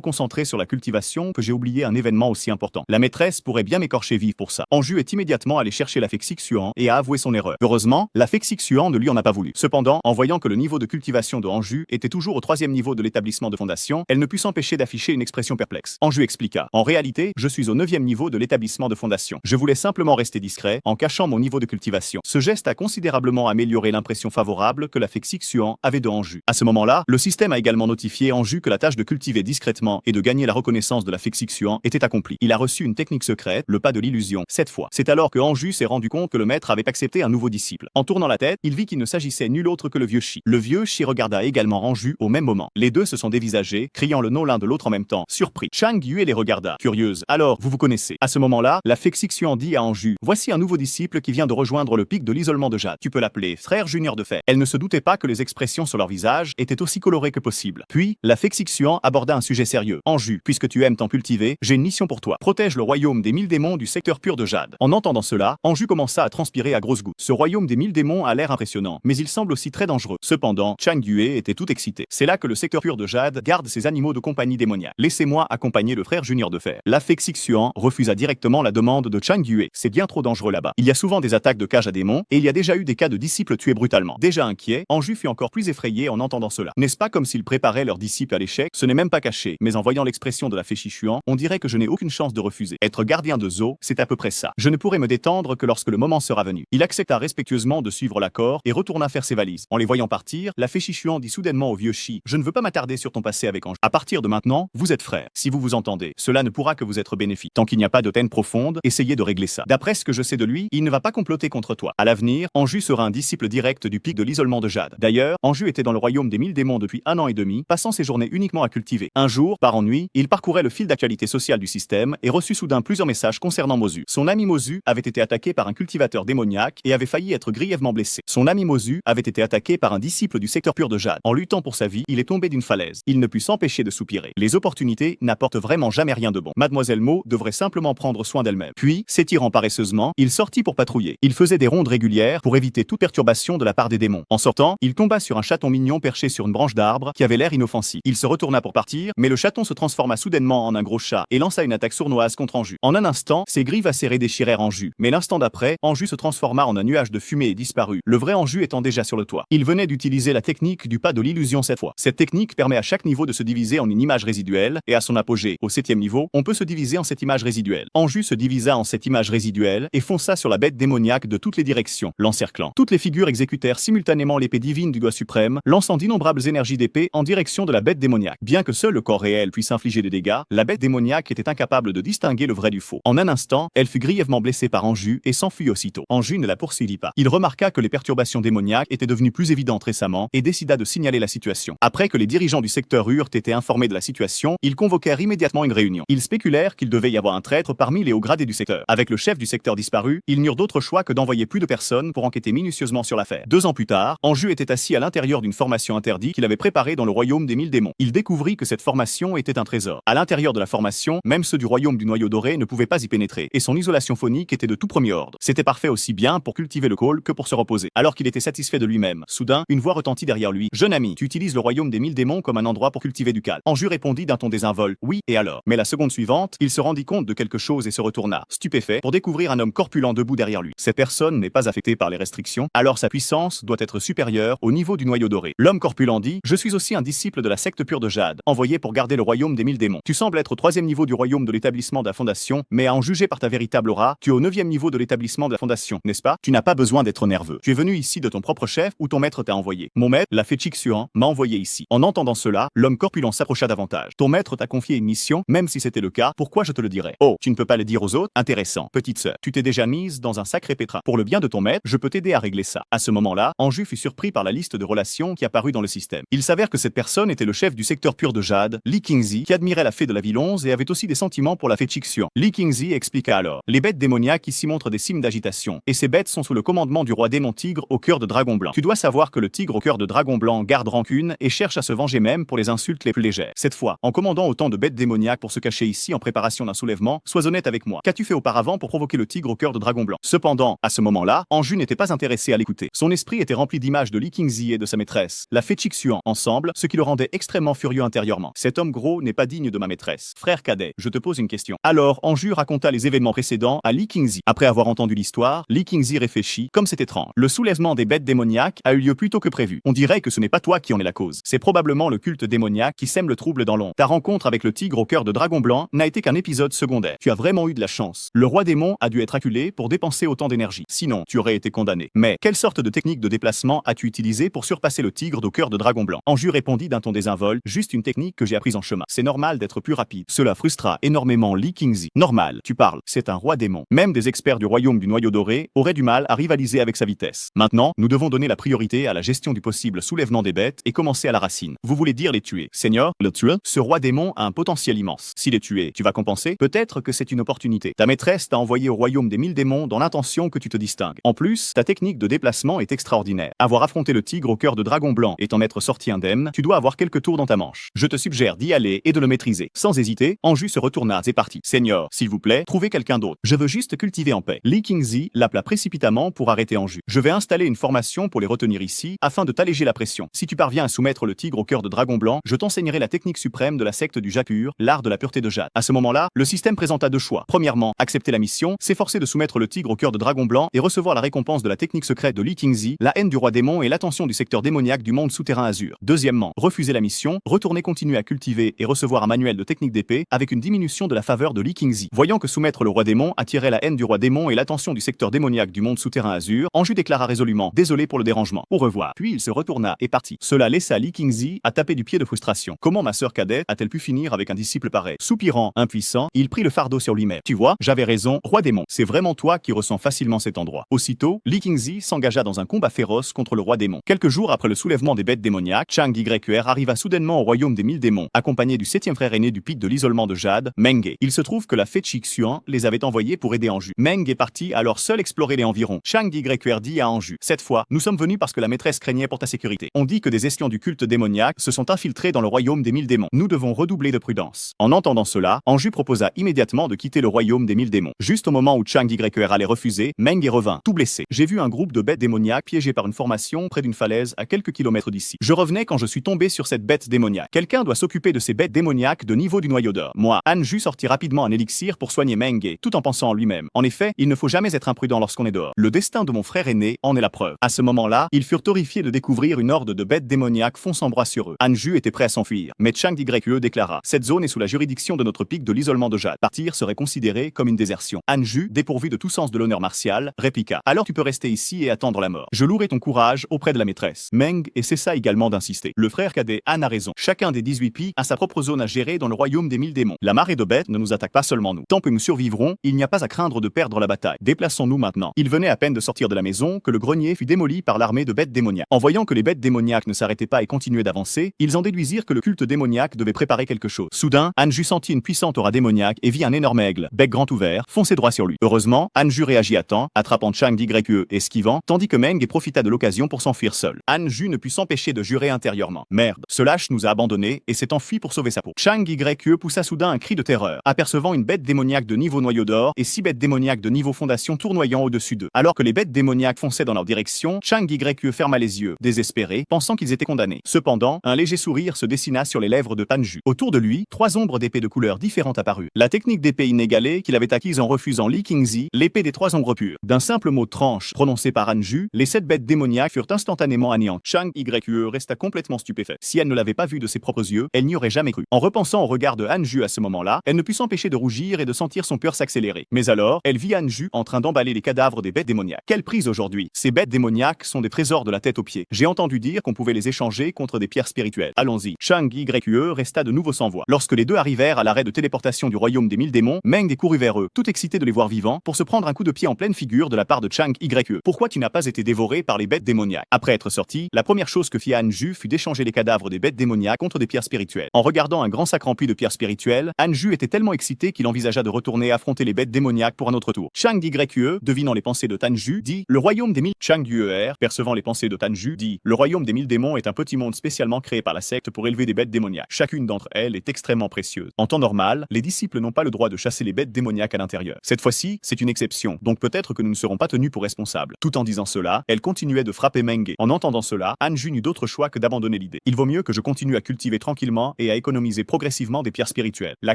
concentré sur la cultivation que j'ai oublié un événement aussi important. La maîtresse pourrait bien m'écorcher vive pour ça. Anju est immédiatement allé chercher la fée Xixuan et a avoué son erreur. Heureusement, la fée Xixuan ne lui en a pas voulu. Cependant, en voyant que le niveau de cultivation de Anju était toujours au 3e niveau de l'établissement de fondation, elle ne put s'empêcher d'afficher une expression perplexe. Anju expliqua: en réalité, je suis au 9e niveau de l'établissement de fondation. Je voulais simplement rester discret en cachant mon niveau de cultivation. Ce geste a considérablement amélioré l'impression favorable que la fée Xixuan avait de Anju. À ce moment-là, le système a également notifié Anju que la tâche de cultiver discrètement et de gagner la reconnaissance de la fée Xixuan était accomplie. Il a reçu une technique secrète, le pas de l'illusion, cette fois. C'est alors que Anju s'est rendu compte que le maître avait accepté un nouveau disciple. En tournant la tête, il vit qu'il ne s'agissait nul autre que le vieux Shi. Le vieux Shi regarda également Anju au même moment. Les deux se sont dévisagés, criant le nom l'un de l'autre en même temps. Surpris, Chang Yue les regarda, curieuse. Alors, vous vous connaissez. À ce moment-là, la fée Xixuan dit à Anju: voici un nouveau disciple qui vient de rejoindre le pic de l'isolement de Jade. Tu peux l'appeler frère junior de fer. Elle ne se doutait pas que les expressions sur leur visage étaient aussi colorées que possible. Puis, la fée Xixuan aborda un sujet sérieux. Anju, puisque tu aimes t'en cultiver, j'ai une mission pour toi. Protège le royaume des 1000 démons du secteur pur de Jade. En entendant cela, Anju commença à transpirer à grosses gouttes. Ce royaume des 1000 démons a l'air impressionnant, mais il semble aussi très dangereux. Cependant, Chang Yue était tout excité. C'est là que le secteur pur de Jade garde ses animaux de compagnie démoniaque. Laissez-moi accompagner le frère junior de fer. La fée Xixuan refusa directement la demande de Chang Yue. C'est bien trop dangereux là-bas. Il y a souvent des attaques de cages à démons, et il y a déjà eu des cas de disciples tués brutalement. Déjà inquiet, Anju fut encore plus effrayé en entendant cela. N'est-ce pas comme s'ils préparaient leurs disciples à l'échec? Ce n'est même pas caché, mais en voyant l'expression de la fée Xixuan, on dirait que je n'ai aucune chance de refuser. Être gardien de zoo, c'est à peu près ça. Je ne pourrai me détendre que lorsque le moment sera venu. Il accepta respectueusement de suivre l'accord et retourna faire ses valises. En les voyant partir, la fée Xixuan dit soudainement au vieux Shi: je ne veux pas m'attarder sur ton passé avec Anju. À partir de maintenant, vous êtes frères. Si vous vous entendez, cela ne pourra que vous être bénéfique. Tant qu'il n'y a pas de haine profonde, essayez de régler ça. D'après ce que je sais de lui, il ne va pas comploter contre toi. À l'avenir, Anju sera un disciple direct du pic de l'isolement de Jade. D'ailleurs, Anju était dans le royaume des 1000 démons depuis 1 an et demi, passant ses journées uniquement à cultiver. Un jour, par ennui, il parcourait le fil d'actualité sociale du système et reçut soudain plusieurs messages concernant Mozu. Son ami Mozu avait été attaqué par un cultivateur démoniaque et avait failli être grièvement blessé. Son ami Mozu avait été attaqué par un disciple du secteur pur de Jade. En luttant pour sa vie, il est tombé d'une falaise. Il ne put s'empêcher de soupirer. Les opportunités n'apportent vraiment jamais rien de bon. Mademoiselle Mo devrait simplement prendre soin d'elle-même. Puis, s'étirant paresseusement, il sortit pour patrouiller. Il faisait des rondes régulières pour éviter toute perturbation de la part des démons. En sortant, il tomba sur un chaton mignon perché sur une branche d'arbre qui avait l'air inoffensif. Il se retourna pour partir, mais le chaton se transforma soudainement en un gros chat et lança une attaque sournoise contre Anju. En un instant, ses griffes acérées déchirèrent Anju, mais l'instant d'après, Anju se transforma en un nuage de fumée et disparut, le vrai Anju étant déjà sur le toit. Il venait d'utiliser la technique du pas de l'illusion cette fois. Cette technique permet à chaque niveau de se diviser en une image résiduelle, et à son apogée, au 7e niveau, on peut se diviser en cette image résiduelle. Anju se divisa en cette image résiduelle et fonça sur la bête démoniaque de toutes les directions, l'encerclant. Toutes les figures exécutèrent simultanément l'épée divine du doigt suprême, lançant d'innombrables énergies d'épée en direction de la bête démoniaque. Bien que seul le corps réel puisse infliger des dégâts, la bête démoniaque était incapable de distinguer le vrai du faux. En un instant, elle fut grièvement blessée par Anju et s'enfuit aussitôt. Anju ne la poursuivit pas. Il remarqua que les perturbations démoniaques étaient devenues plus évidentes récemment et décida de signaler la situation. Après que les dirigeants du secteur eurent été informés de la situation, ils convoquèrent immédiatement une réunion. Ils spéculèrent qu'il devait y avoir un traître parmi les hauts gradés du secteur. Avec le chef du secteur disparu, ils n'eurent d'autre choix que d'envoyer plus de personnes pour enquêter minutieusement sur l'affaire. 2 ans plus tard, Anju était assis à l'intérieur d'une formation interdite qu'il avait préparée dans le royaume des 1000 démons. Il découvrit que cette formation était un trésor. À l'intérieur de la formation, même ceux du royaume du noyau doré ne pouvaient pas y pénétrer, et son isolation phonique était de tout premier ordre. C'était parfait aussi bien pour cultiver le call que pour se reposer. Alors qu'il était satisfait de lui-même, soudain, une voix retentit derrière lui. Jeune ami, tu utilises le royaume des 1000 démons comme un endroit pour cultiver du calme. Anju répondit d'un ton désinvolte: oui, et alors? Mais la seconde suivante, il se rendit compte de quelque chose et se retourna, stupéfait, pour découvrir un homme corpulent debout derrière lui. Cette personne n'est pas affectée par les restrictions, alors sa puissance doit être supérieure au niveau du noyau doré. L'homme corpulent dit: je suis aussi un disciple de la secte pure de Jade, envoyé pour garder le royaume des 1000 démons. Tu sembles être au 3e niveau du royaume de l'établissement de la fondation, mais à en juger par ta véritable aura, tu es au 9e niveau de l'établissement de la fondation, n'est-ce pas? Tu n'as pas besoin d'être nerveux. Tu es venu ici de ton propre chef ou ton maître t'a envoyé? Mon maître, la fée Xixuan, m'a envoyé ici. En entendant cela, l'homme corpulent s'approcha davantage. Ton maître t'a confié une mission, même si c'était le cas, pourquoi je te le dirais? Oh, tu ne peux pas le dire aux autres? Intéressant. Petite sœur, tu t'es déjà mise dans un sacré pétrin. Pour le bien de ton maître, je peux t'aider à régler ça. À ce moment-là, Anju fut surpris par la liste de relations qui apparut dans le système. Il s'avère que cette personne était le chef du secteur pur de Jade, Li Qingzi, qui admirait la fée de la ville 11 et avait aussi des sentiments pour la fée Xixuan. Li Qingzi expliqua alors: les bêtes démoniaques ici montrent des signes d'agitation, et ces bêtes sont sous le commandement du roi démon tigre au cœur de dragon blanc. Tu dois savoir que le tigre au cœur de dragon blanc garde rancune et cherche à se venger même pour les insultes les plus légères. Cette fois, en commandant autant de bêtes démoniaques pour se cacher ici en préparation d'un soulèvement, sois honnête avec moi. Qu'as-tu fait auparavant pour provoquer le tigre au cœur de dragon blanc? Cependant, à ce moment-là, Anju n'était pas intéressé à l'écouter. Son esprit était rempli d'images de Li Qingzi Zi et de sa maîtresse, la fée Chixuan, ensemble, ce qui le rendait extrêmement furieux intérieurement. Cet homme gros n'est pas digne de ma maîtresse. Frère cadet, je te pose une question. Alors, Anju raconta les événements précédents à Li Qingzi. Après avoir entendu l'histoire, Li Qingzi réfléchit, comme c'est étrange. Le soulèvement des bêtes démoniaques a eu lieu plus tôt que prévu. On dirait que ce n'est pas toi qui en es la cause. C'est probablement le culte démoniaque qui sème le trouble dans l'ombre. Ta rencontre avec le tigre au cœur de dragon blanc n'a été qu'un épisode secondaire. Tu as vraiment eu de la chance. Le roi démon a dû être acculé pour dépenser autant d'énergie. Sinon, tu aurais été condamné. Mais, quelle sorte de technique de déplacement as-tu utilisé pour surpasser le tigre au cœur de dragon blanc? Anju répondit d'un ton désinvolte, juste une technique que j'ai apprise en chemin. C'est normal d'être plus rapide. Cela frustra énormément Li Qingzi. Normal, tu parles. C'est un roi démon. Même des experts du royaume du noyau doré auraient du mal à rivaliser avec sa vitesse. Maintenant, nous devons donner la priorité à la gestion du possible soulèvement des bêtes et commencer à la racine. Vous voulez dire les tuer. Seigneur, le tueur? Ce roi démon a un potentiel immense. S'il est tué, tu vas compenser? Peut-être que c'est une opportunité. Ta maîtresse t'a envoyé au royaume des 1000 démons dans l'intention que tu te distingues. En plus, ta technique de déplacement est extraordinaire. Avoir affronté le tigre au cœur de dragon blanc et en être sorti indemne, tu dois avoir quelques tours dans ta manche. Je te suggère d'y aller et de le maîtriser. Sans hésiter, Anju se retourna. C'est parti. Seigneur, s'il vous plaît, trouvez quelqu'un d'autre. Je veux juste cultiver en paix. Li Qingzi l'appela précipitamment pour arrêter Anju. Je vais installer une formation pour les retenir ici, afin de t'alléger la pression. Si tu parviens à soumettre le tigre au cœur de dragon blanc, je t'enseignerai la technique suprême de la secte du Japur, l'art de la pureté de jade. À ce moment-là, le système présenta deux choix. Premièrement, accepter la mission, s'efforcer de soumettre le tigre au cœur de dragon blanc et recevoir la récompense de la technique secrète de Li Qingzi, la haine du roi démon et l'attention du secteur démoniaque du monde souterrain azur. Deuxièmement, refuser la mission, retourner continuer à cultiver et recevoir un manuel de technique d'épée avec une diminution de la faveur de Li Qingzi. Voyant que soumettre le roi démon attirait la haine du roi démon et l'attention du secteur démoniaque du monde souterrain azur, Anju déclara résolument: désolé pour le dérangement. Au revoir. Puis il se retourna et partit. Cela laissa Li Qingzi à taper du pied de frustration. Comment ma sœur cadette a-t-elle pu finir avec un disciple pareil? Soupirant, impuissant, il prit le fardeau sur lui-même. Tu vois, j'avais raison, roi démon. C'est vraiment toi qui ressens facilement cet endroit. Aussitôt, Li Qingzi s'engagea dans un combat féroce contre le roi démon. Quelques jours après le soulèvement des bêtes démoniaques, Chang YQR arriva soudainement au royaume des 1000 démons, accompagné du 7e frère aîné du pic de l'isolement de Jade, Meng. Il se trouve que la fée Chixuan les avait envoyés pour aider Anju. Meng est parti alors seul explorer les environs. Chang YQR dit à Anju: cette fois, nous sommes venus parce que la maîtresse craignait pour ta sécurité. On dit que des espions du culte démoniaque se sont infiltrés dans le royaume des 1000 démons. Nous devons redoubler de prudence. En entendant cela, Anju proposa immédiatement de quitter le royaume des 1000 démons. Juste au moment où Chang YQR allait refuser, Meng revint, tout blessé. J'ai vu un groupe de bêtes démoniaques piégées par une formation près d'une falaise à quelques kilomètres d'ici. Je revenais quand je suis tombé sur cette bête démoniaque. Quelqu'un doit s'occuper de ces bêtes démoniaques de niveau du noyau d'or. Moi, Anju sortit rapidement un élixir pour soigner Meng, tout en pensant en lui-même. En effet, il ne faut jamais être imprudent lorsqu'on est dehors. Le destin de mon frère aîné en est la preuve. À ce moment-là, ils furent horrifiés de découvrir une horde de bêtes démoniaques fonçant bras sur eux. Anju était prêt à s'enfuir, mais Chang YQE déclara: cette zone est sous la juridiction de notre pic de l'isolement de Jade. Partir serait considéré comme une désertion. Anju, dépourvu de tout sens de l'honneur martial, répliqua: alors tu peux rester ici et attendre la mort. Je louerai ton courage auprès de la maîtresse. Meng et cessa également d'insister. Le frère cadet Han a raison. Chacun des 18 pics a sa propre zone à gérer dans le royaume des 1000 démons. La marée de bêtes ne nous attaque pas seulement nous. Tant que nous survivrons, il n'y a pas à craindre de perdre la bataille. Déplaçons-nous maintenant. Il venait à peine de sortir de la maison que le grenier fut démoli par l'armée de bêtes démoniaques. En voyant que les bêtes démoniaques ne s'arrêtaient pas et continuaient d'avancer, ils en déduisirent que le culte démoniaque devait préparer quelque chose. Soudain, Anju sentit une puissante aura démoniaque et vit un énorme aigle, bec grand ouvert, foncer droit sur lui. Heureusement, Anju réagit à temps, attrapant Chang YQE et esquivant, tandis que Meng profita de l'occasion pour s'enfuir seul. Anju ne put s'empêcher de jurer intérieurement: merde, ce lâche nous a abandonnés et s'est enfui pour sauver sa peau. Chang YQE poussa soudain un cri de terreur, apercevant une bête démoniaque de niveau noyau d'or et 6 bêtes démoniaques de niveau fondation tournoyant au-dessus d'eux. Alors que les bêtes démoniaques fonçaient dans leur direction, Chang YQE ferma les yeux, désespéré, pensant qu'ils étaient condamnés. Cependant, un léger sourire se dessina sur les lèvres de Anju. Autour de lui, 3 ombres d'épée de couleurs différentes apparurent. La technique d'épée inégalée qu'il avait acquise en refusant Li Qingzi, l'épée des 3 ombres pures. D'un simple mot tranche prononcé par Anju, les 7 bêtes démoniaques furent instantanément anéanties. Chang YQE resta complètement stupéfait. Si elle ne l'avait pas vu de ses propres yeux, elle n'y aurait jamais cru. En repensant au regard de Anju à ce moment-là, elle ne put s'empêcher de rougir et de sentir son cœur s'accélérer. Mais alors, elle vit Anju en train d'emballer les cadavres des bêtes démoniaques. Quelle prise aujourd'hui! Ces bêtes démoniaques sont des trésors de la tête aux pieds. J'ai entendu dire qu'on pouvait les échanger contre des pierres spirituelles. Allons-y. Chang YQE resta de nouveau sans voix. Lorsque les deux arrivèrent à l'arrêt de téléportation du royaume des 1000 démons, Meng courut vers eux, tout excité de les voir vivants, pour se prendre un coup de pied en pleine figure de la part de Chang YQE. Pourquoi tu n'as pas été dévoré par les bêtes démoniaques? Après être sorti, la première chose que fit Anju fut d'échanger les cadavres des bêtes démoniaques contre des pierres spirituelles. En regardant un grand sac rempli de pierres spirituelles, Anju était tellement excité qu'il envisagea de retourner affronter les bêtes démoniaques pour un autre tour. Chang YQE, devinant les pensées de Tanju, dit: le royaume des 1000. Chang YQE, percevant les pensées de Tanju, dit: le royaume des 1000 démons est un petit monde spécialement créé par la secte pour élever des bêtes démoniaques. Chacune d'entre elles est extrêmement précieuse. En temps normal, les disciples n'ont pas le droit de chasser les bêtes démoniaques à l'intérieur. Cette fois-ci, c'est une exception, donc peut-être que nous ne serons pas tenus pour responsables. Tout en disant cela, elle continuait de frapper Meng. En En entendant cela, Anju n'eut d'autre choix que d'abandonner l'idée. Il vaut mieux que je continue à cultiver tranquillement et à économiser progressivement des pierres spirituelles. La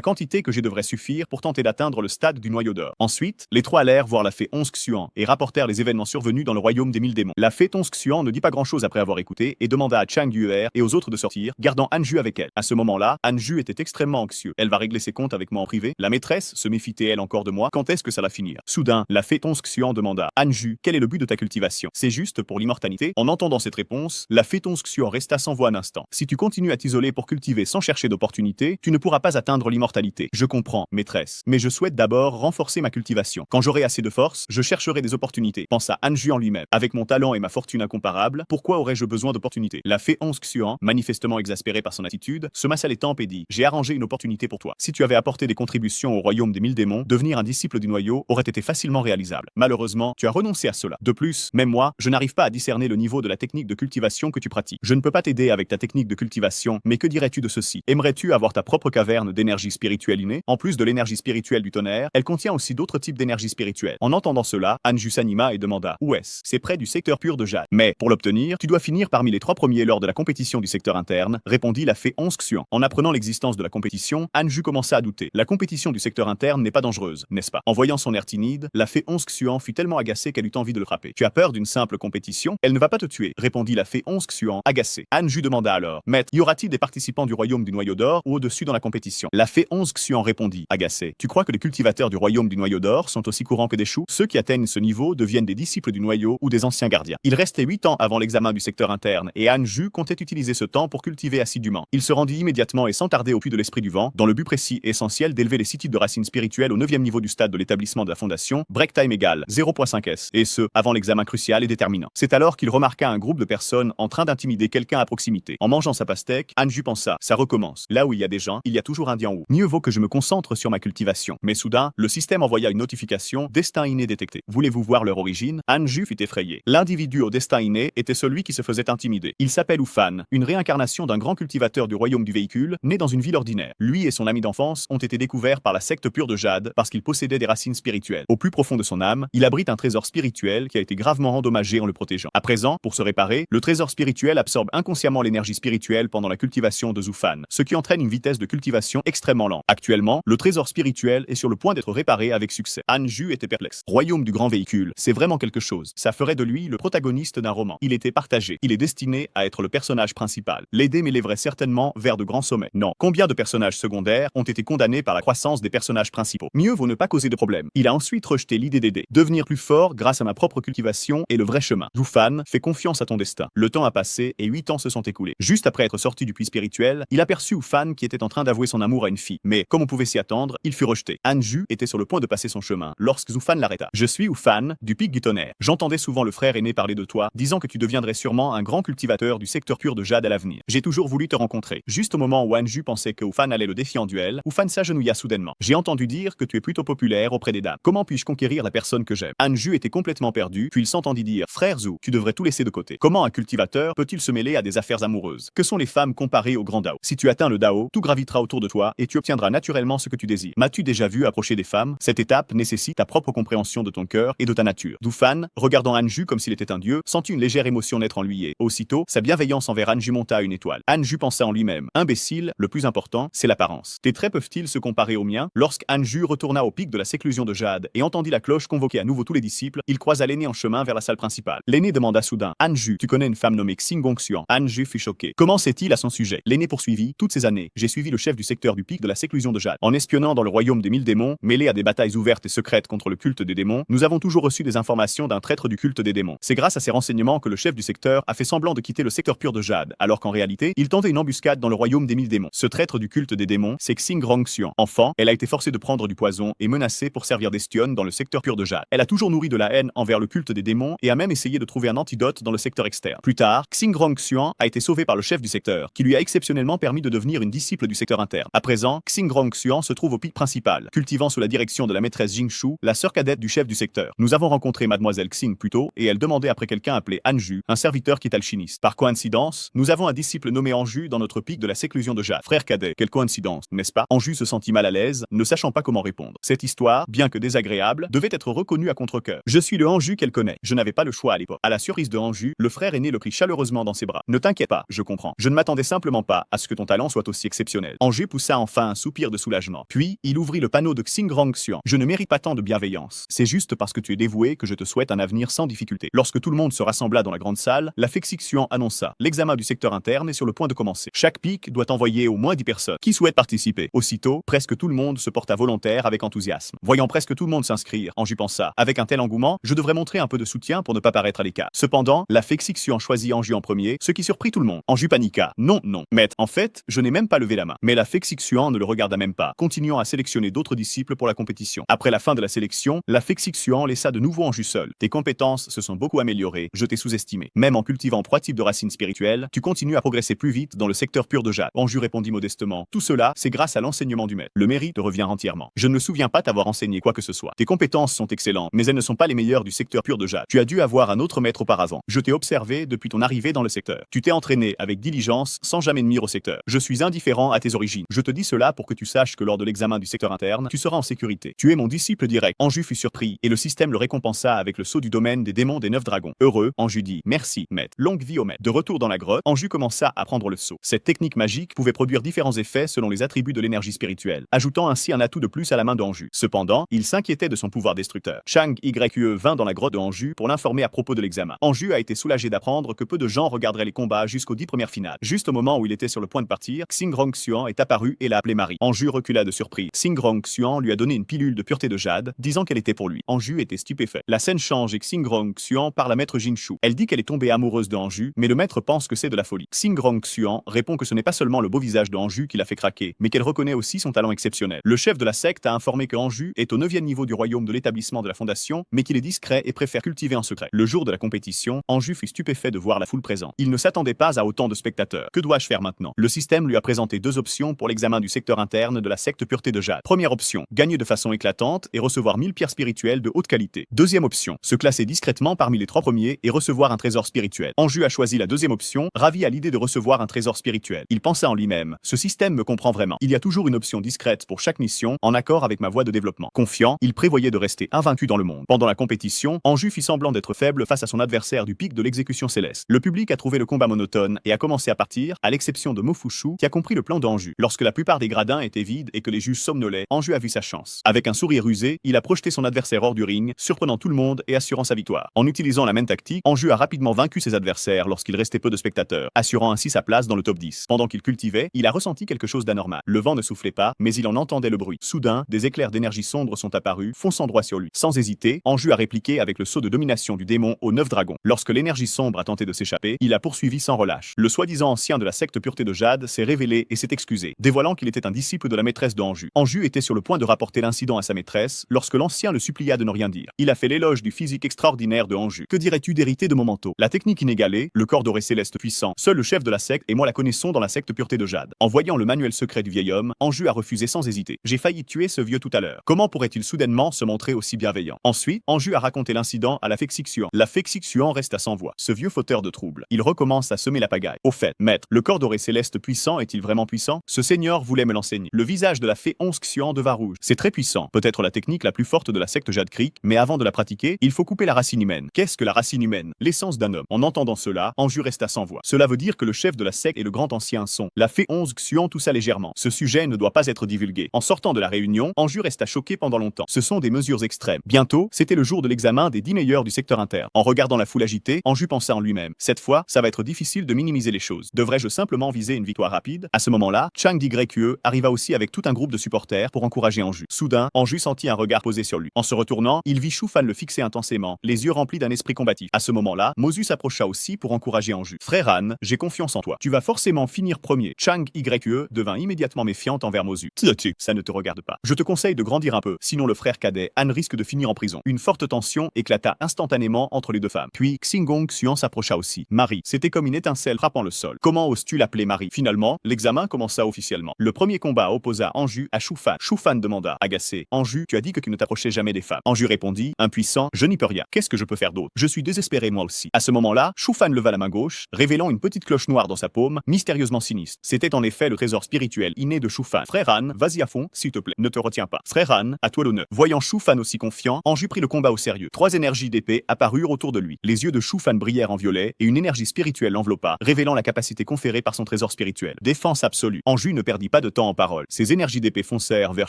quantité que j'ai devrait suffire pour tenter d'atteindre le stade du noyau d'or. Ensuite, les trois allèrent voir la fée Onze Xuan et rapportèrent les événements survenus dans le royaume des 1000 démons. La fée Onze Xuan ne dit pas grand-chose après avoir écouté et demanda à Chang Yuer et aux autres de sortir, gardant Anju avec elle. À ce moment-là, Anju était extrêmement anxieux. Elle va régler ses comptes avec moi en privé. La maîtresse se méfiait-elle encore de moi? Quand est-ce que ça va finir? Soudain, la fée Onze Xuan demanda: Anju, quel est le but de ta cultivation? C'est juste pour l'immortalité? En entendant cette réponse, la fée Onze Xuan resta sans voix un instant. Si tu continues à t'isoler pour cultiver sans chercher d'opportunité, tu ne pourras pas atteindre l'immortalité. Je comprends, maîtresse, mais je souhaite d'abord renforcer ma cultivation. Quand j'aurai assez de force, je chercherai des opportunités. Pensa Anju en lui-même. Avec mon talent et ma fortune incomparable, pourquoi aurais-je besoin d'opportunités? La fée Onze Xuan, manifestement exaspérée par son attitude, se massa les tempes et dit: j'ai arrangé une opportunité pour toi. Si tu avais apporté des contributions au royaume des 1000 démons, devenir un disciple du noyau aurait été facilement réalisable. Malheureusement, tu as renoncé à cela. De plus, même moi, je n'arrive pas à discerner le niveau de la technique de cultivation que tu pratiques. Je ne peux pas t'aider avec ta technique de cultivation, mais que dirais-tu de ceci? Aimerais-tu avoir ta propre caverne d'énergie spirituelle innée? En plus de l'énergie spirituelle du tonnerre, elle contient aussi d'autres types d'énergie spirituelle. En entendant cela, Anju s'anima et demanda: où est-ce? C'est près du secteur pur de jade. Mais, pour l'obtenir, tu dois finir parmi les 3 premiers lors de la compétition du secteur interne, répondit la fée Onze Xuan. En apprenant l'existence de la compétition, Anju commença à douter. La compétition du secteur interne n'est pas dangereuse, n'est-ce pas? En voyant son air timide, la fée Onze Xuan fut tellement agacée qu'elle eut envie de le frapper. Tu as peur d'une simple compétition? Elle ne va pas te tuer, répondit la fée Onze Xuan, agacée. Anju demanda alors: maître, y aura-t-il des participants du royaume du noyau d'or ou au-dessus dans la compétition? La fée Onze Xuan répondit, agacée: tu crois que les cultivateurs du royaume du noyau d'or sont aussi courants que des choux? Ceux qui atteignent ce niveau deviennent des disciples du noyau ou des anciens gardiens. Il restait 8 ans avant l'examen du secteur interne et Anju comptait utiliser ce temps pour cultiver assidûment. Il se rendit immédiatement et sans tarder au puits de l'esprit du vent, dans le but précis et essentiel d'élever les 6 types de racines spirituelles au 9e niveau du stade de l'établissement de la fondation, break time égale 0.5 s, et ce, avant l'examen crucial et déterminant. C'est alors qu'il remarqua un groupe de personnes en train d'intimider quelqu'un à proximité. En mangeant sa pastèque, Anju pensa: ça recommence. Là où il y a des gens, il y a toujours un dian haut. Mieux vaut que je me concentre sur ma cultivation. Mais soudain, le système envoya une notification: destin inné détecté. Voulez-vous voir leur origine? Anju fut effrayé. L'individu au destin inné était celui qui se faisait intimider. Il s'appelle Ufan, une réincarnation d'un grand cultivateur du royaume du véhicule, né dans une ville ordinaire. Lui et son ami d'enfance ont été découverts par la secte pure de jade parce qu'il possédait des racines spirituelles. Au plus profond de son âme, il abrite un trésor spirituel qui a été gravement endommagé en le protégeant. À présent, pour se réparer, le trésor spirituel absorbe inconsciemment l'énergie spirituelle pendant la cultivation de Zufan, ce qui entraîne une vitesse de cultivation extrêmement lente. Actuellement, le trésor spirituel est sur le point d'être réparé avec succès. Anju était perplexe. Royaume du grand véhicule, c'est vraiment quelque chose. Ça ferait de lui le protagoniste d'un roman. Il était partagé. Il est destiné à être le personnage principal. L'aider m'élèverait certainement vers de grands sommets. Non. Combien de personnages secondaires ont été condamnés par la croissance des personnages principaux? Mieux vaut ne pas causer de problème. Il a ensuite rejeté l'idée d'aider. Devenir plus fort grâce à ma propre cultivation est le vrai chemin. Zufan, fais confiance à ton destin. Le temps a passé et 8 ans se sont écoulés. Juste après être sorti du puits spirituel, il aperçut Ufan qui était en train d'avouer son amour à une fille. Mais, comme on pouvait s'y attendre, il fut rejeté. Anju était sur le point de passer son chemin lorsque Zufan l'arrêta. Je suis Ufan, du pic du tonnerre. J'entendais souvent le frère aîné parler de toi, disant que tu deviendrais sûrement un grand cultivateur du secteur pur de jade à l'avenir. J'ai toujours voulu te rencontrer. Juste au moment où Anju pensait que Ufan allait le défier en duel, Ufan s'agenouilla soudainement. J'ai entendu dire que tu es plutôt populaire auprès des dames. Comment puis-je conquérir la personne que j'aime? Anju était complètement perdu, puis il s'entendit dire: frère Zhu, tu devrais tout laisser de côté. Comment un cultivateur peut-il se mêler à des affaires amoureuses? Que sont les femmes comparées au grand Dao? Si tu atteins le Dao, tout gravitera autour de toi et tu obtiendras naturellement ce que tu désires. M'as-tu déjà vu approcher des femmes? Cette étape nécessite ta propre compréhension de ton cœur et de ta nature. Ufan, regardant Anju comme s'il était un dieu, sentit une légère émotion naître en lui et, aussitôt, sa bienveillance envers Anju monta à une étoile. Anju pensa en lui-même: imbécile, le plus important, c'est l'apparence. Tes traits peuvent-ils se comparer aux miens? Lorsque Anju retourna au pic de la séclusion de jade et entendit la cloche convoquer à nouveau tous les disciples, il croisa l'aîné en chemin vers la salle principale. L'aîné demanda soudain: Anju, tu connais une femme nommée Xingongxuan? Anju fut choqué. Comment sait-il à son sujet? L'aîné poursuivit: toutes ces années, j'ai suivi le chef du secteur du pic de la séclusion de jade. En espionnant dans le royaume des 1000 démons, mêlé à des batailles ouvertes et secrètes contre le culte des démons, nous avons toujours reçu des informations d'un traître du culte des démons. C'est grâce à ces renseignements que le chef du secteur a fait semblant de quitter le secteur pur de jade, alors qu'en réalité, il tentait une embuscade dans le royaume des 1000 démons. Ce traître du culte des démons, c'est Xingongxuan. Enfant, elle a été forcée de prendre du poison et menacée pour servir d'espionne dans le secteur pur de jade. Elle a toujours nourri de la haine envers le culte des démons et a même essayé de trouver un antidote dans le secteur externe. Plus tard, Xingongxuan a été sauvée par le chef du secteur, qui lui a exceptionnellement permis de devenir une disciple du secteur interne. À présent, Xingongxuan se trouve au pic principal, cultivant sous la direction de la maîtresse Jingshu, la sœur cadette du chef du secteur. Nous avons rencontré mademoiselle Xing plus tôt et elle demandait après quelqu'un appelé Anju, un serviteur qui est alchimiste. Par coïncidence, nous avons un disciple nommé Anju dans notre pic de la séclusion de jade. Frère cadet, quelle coïncidence, n'est-ce pas? Anju se sentit mal à l'aise, ne sachant pas comment répondre. Cette histoire, bien que désagréable, devait être reconnue à contre-cœur. Je suis le Anju qu'elle connaît. Je n'avais pas le choix à l'époque. À la surprise de Anju, Anju, le frère aîné le prit chaleureusement dans ses bras. Ne t'inquiète pas, je comprends. Je ne m'attendais simplement pas à ce que ton talent soit aussi exceptionnel. Anju poussa enfin un soupir de soulagement. Puis, il ouvrit le panneau de Xingrong Xuan. Je ne mérite pas tant de bienveillance. C'est juste parce que tu es dévoué que je te souhaite un avenir sans difficulté. Lorsque tout le monde se rassembla dans la grande salle, la Fei Xixian annonça: l'examen du secteur interne est sur le point de commencer. Chaque pic doit envoyer au moins 10 personnes. Qui souhaitent participer? Aussitôt, presque tout le monde se porta volontaire avec enthousiasme. Voyant presque tout le monde s'inscrire, Anju pensa: avec un tel engouement, je devrais montrer un peu de soutien pour ne pas paraître à l'écart. Cependant, la Fei Xixian choisit Anju en premier, ce qui surprit tout le monde. Anju paniqua. Non, non. Maître, en fait, je n'ai même pas levé la main. Mais la Fei Xixian ne le regarda même pas, continuant à sélectionner d'autres disciples pour la compétition. Après la fin de la sélection, la Fei Xixian laissa de nouveau Anju seul. Tes compétences se sont beaucoup améliorées, je t'ai sous-estimé. Même en cultivant 3 types de racines spirituelles, tu continues à progresser plus vite dans le secteur pur de jade. Anju répondit modestement: tout cela, c'est grâce à l'enseignement du maître. Le mérite te revient entièrement. Je ne me souviens pas t'avoir enseigné quoi que ce soit. Tes compétences sont excellentes, mais elles ne sont pas les meilleures du secteur pur de jade. Tu as dû avoir un autre maître auparavant. Je t'ai observé depuis ton arrivée dans le secteur. Tu t'es entraîné avec diligence sans jamais nuire au secteur. Je suis indifférent à tes origines. Je te dis cela pour que tu saches que lors de l'examen du secteur interne, tu seras en sécurité. Tu es mon disciple direct. Anju fut surpris et le système le récompensa avec le sceau du domaine des démons des 9 dragons. Heureux, Anju dit: merci, maître. Longue vie au maître. De retour dans la grotte, Anju commença à prendre le sceau. Cette technique magique pouvait produire différents effets selon les attributs de l'énergie spirituelle, ajoutant ainsi un atout de plus à la main de Anju. Cependant, il s'inquiétait de son pouvoir destructeur. Chang Yue vint dans la grotte de Anju pour l'informer à propos de l'examen. Anju a été soulagé d'apprendre que peu de gens regarderaient les combats jusqu'aux 10 premières finales. Juste au moment où il était sur le point de partir, Xingrong Xuan est apparu et l'a appelé Marie. Anju recula de surprise. Xingrong Xuan lui a donné une pilule de pureté de jade, disant qu'elle était pour lui. Anju était stupéfait. La scène change et Xingrong Xuan parle à maître Jinshu. Elle dit qu'elle est tombée amoureuse de Anju, mais le maître pense que c'est de la folie. Xingrong Xuan répond que ce n'est pas seulement le beau visage de Anju qui l'a fait craquer, mais qu'elle reconnaît aussi son talent exceptionnel. Le chef de la secte a informé que Anju est au 9e niveau du royaume de l'établissement de la fondation, mais qu'il est discret et préfère cultiver en secret. Le jour de la compétition, Anju fut stupéfait de voir la foule présente. Il ne s'attendait pas à autant de spectateurs. Que dois-je faire maintenant? Le système lui a présenté 2 options pour l'examen du secteur interne de la secte pureté de jade. Première option, gagner de façon éclatante et recevoir 1000 pierres spirituelles de haute qualité. Deuxième option, se classer discrètement parmi les 3 premiers et recevoir un trésor spirituel. Anju a choisi la deuxième option, ravi à l'idée de recevoir un trésor spirituel. Il pensa en lui-même: ce système me comprend vraiment. Il y a toujours une option discrète pour chaque mission, en accord avec ma voie de développement. Confiant, il prévoyait de rester invaincu dans le monde. Pendant la compétition, Anju fit semblant d'être faible face à son adversaire du pic de l'exécution céleste. Le public a trouvé le combat monotone et a commencé à partir, à l'exception de Mofushu qui a compris le plan d'Anju. Lorsque la plupart des gradins étaient vides et que les juges somnolaient, Anju a vu sa chance. Avec un sourire rusé, il a projeté son adversaire hors du ring, surprenant tout le monde et assurant sa victoire. En utilisant la même tactique, Anju a rapidement vaincu ses adversaires lorsqu'il restait peu de spectateurs, assurant ainsi sa place dans le top 10. Pendant qu'il cultivait, il a ressenti quelque chose d'anormal. Le vent ne soufflait pas, mais il en entendait le bruit. Soudain, des éclairs d'énergie sombre sont apparus, fonçant droit sur lui. Sans hésiter, Anju a répliqué avec le sceau de domination du démon aux 9 dragons. Lorsque l'énergie sombre a tenté de s'échapper, il a poursuivi sans relâche. Le soi-disant ancien de la secte pureté de jade s'est révélé et s'est excusé, dévoilant qu'il était un disciple de la maîtresse de Anju. Anju était sur le point de rapporter l'incident à sa maîtresse lorsque l'ancien le supplia de ne rien dire. Il a fait l'éloge du physique extraordinaire de Anju. Que dirais-tu d'hériter de mon manteau? La technique inégalée, le corps doré céleste puissant. Seul le chef de la secte et moi la connaissons dans la secte pureté de jade. En voyant le manuel secret du vieil homme, Anju a refusé sans hésiter. J'ai failli tuer ce vieux tout à l'heure. Comment pourrait-il soudainement se montrer aussi bienveillant? Ensuite, Anju a raconté l'incident à la Fei Xixian. La Fei Xixian resta sans voix. Ce vieux fauteur de troubles. Il recommence à semer la pagaille. Au fait, maître, le corps doré céleste puissant est-il vraiment puissant? Ce seigneur voulait me l'enseigner. Le visage de la Fei Xixian devint rouge. C'est très puissant. Peut-être la technique la plus forte de la secte Jade Creek, mais avant de la pratiquer, il faut couper la racine humaine. Qu'est-ce que la racine humaine? L'essence d'un homme. En entendant cela, Anju resta sans voix. Cela veut dire que le chef de la secte et le grand ancien sont. La Fei Xixian toussa légèrement. Ce sujet ne doit pas être divulgué. En sortant de la réunion, Anju resta choqué pendant longtemps. Ce sont des mesures extrêmes. Bientôt, c'était le jour de l'examen des 10 meilleurs du secteur interne. En regardant la foule agitée, Anju pensa en lui-même: cette fois, ça va être difficile de minimiser les choses. Devrais-je simplement viser une victoire rapide? À ce moment-là, Chang Yue arriva aussi avec tout un groupe de supporters pour encourager Anju. Soudain, Anju sentit un regard posé sur lui. En se retournant, il vit Shu Fan le fixer intensément, les yeux remplis d'un esprit combatif. À ce moment-là, Mozu s'approcha aussi pour encourager Anju. Frère Han, j'ai confiance en toi. Tu vas forcément finir premier. Chang Yue devint immédiatement méfiante envers Mozu. Ça ne te regarde pas. Je te conseille de grandir un peu, sinon le frère cadet Han risque de finir en prison. Une forte tension éclata instantanément entre les deux femmes. Puis Xingong Xuan s'approcha aussi. Marie, c'était comme une étincelle frappant le sol. Comment oses-tu l'appeler Marie? Finalement, l'examen commença officiellement. Le premier combat opposa Anju à Shu Fan. Shu Fan demanda, agacé: Anju, tu as dit que tu ne t'approchais jamais des femmes. Anju répondit, impuissant: je n'y peux rien. Qu'est-ce que je peux faire d'autre? Je suis désespéré moi aussi. À ce moment-là, Shu Fan leva la main gauche, révélant une petite cloche noire dans sa paume, mystérieusement sinistre. C'était en effet le trésor spirituel inné de Shu Fan. Frère Han, vas-y à fond, s'il te plaît. Ne te retiens pas. Frère Han, à toi l'honneur. Voyant Shu Fan aussi confiant, Anju prit le combat au sérieux. 3 énergies d'épée apparurent autour de lui. Les yeux de Shufan brillèrent en violet et une énergie spirituelle l'enveloppa, révélant la capacité conférée par son trésor spirituel. Défense absolue. Anju ne perdit pas de temps en paroles. Ses énergies d'épée foncèrent vers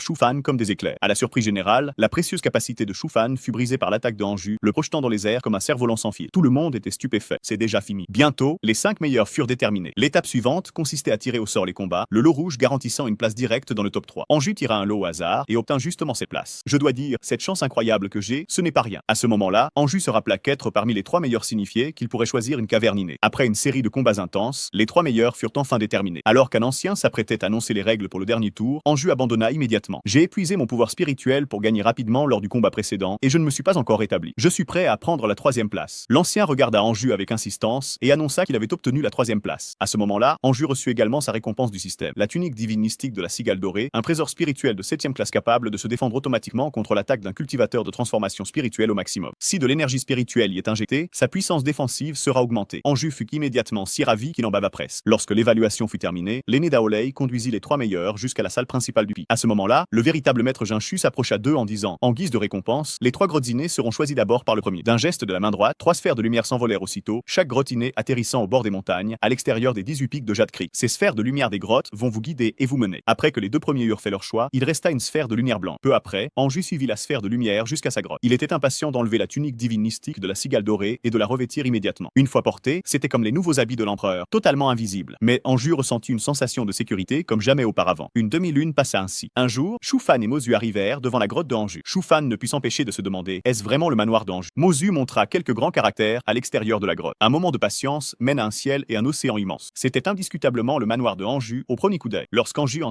Shufan comme des éclairs. À la surprise générale, la précieuse capacité de Shufan fut brisée par l'attaque de Anju, le projetant dans les airs comme un cerf-volant sans fil. Tout le monde était stupéfait. C'est déjà fini. Bientôt, les 5 meilleurs furent déterminés. L'étape suivante consistait à tirer au sort les combats, le lot rouge garantissant une place directe dans le top 3. Anju tira un lot au hasard et obtint justement cette place. Je dois dire, cette chance incroyable que j'ai, ce n'est pas rien. À ce moment-là, Anju se rappela qu'être parmi les 3 meilleurs signifiait qu'il pourrait choisir une caverne innée. Après une série de combats intenses, les 3 meilleurs furent enfin déterminés. Alors qu'un ancien s'apprêtait à annoncer les règles pour le dernier tour, Anju abandonna immédiatement. J'ai épuisé mon pouvoir spirituel pour gagner rapidement lors du combat précédent et je ne me suis pas encore rétabli. Je suis prêt à prendre la 3e place. L'ancien regarda Anju avec insistance et annonça qu'il avait obtenu la 3e place. À ce moment-là, Anju reçut également sa récompense du système. La tunique divinistique de la cigale dorée, un trésor spirituel de 7e classe capable de se défendre automatiquement contre l'attaque d'un cultivateur de transformation spirituelle au maximum. Si de l'énergie spirituelle y est injectée, sa puissance défensive sera augmentée. Anju fut immédiatement si ravi qu'il en bava presque. Lorsque l'évaluation fut terminée, l'aîné Daolei conduisit les 3 meilleurs jusqu'à la salle principale du pic. À ce moment-là, le véritable maître Jinshu s'approcha d'eux en disant, en guise de récompense, les 3 grottinés seront choisis d'abord par le premier. D'un geste de la main droite, 3 sphères de lumière s'envolèrent aussitôt, chaque grottiné atterrissant au bord des montagnes, à l'extérieur des 18 pics de Jade Creek. Ces sphères de lumière des grottes vont vous guider et vous mener. Après que les 2 premiers eurent fait leur choix, il resta une sphère de lumière blanc. Peu après, Anju suivit la sphère de lumière jusqu'à sa grotte. Il était impatient d'enlever la tunique divinistique de la cigale dorée et de la revêtir immédiatement. Une fois portée, c'était comme les nouveaux habits de l'empereur, totalement invisible. Mais Anju ressentit une sensation de sécurité comme jamais auparavant. Une demi-lune passa ainsi. Un jour, Shufan et Mozu arrivèrent devant la grotte de Anju. Shufan ne put s'empêcher de se demander, est-ce vraiment le manoir d'Anju? Mozu montra quelques grands caractères à l'extérieur de la grotte. Un moment de patience mène à un ciel et un océan immense. C'était indiscutablement le manoir de Anju au premier coup d'œil. Lorsqu'Anju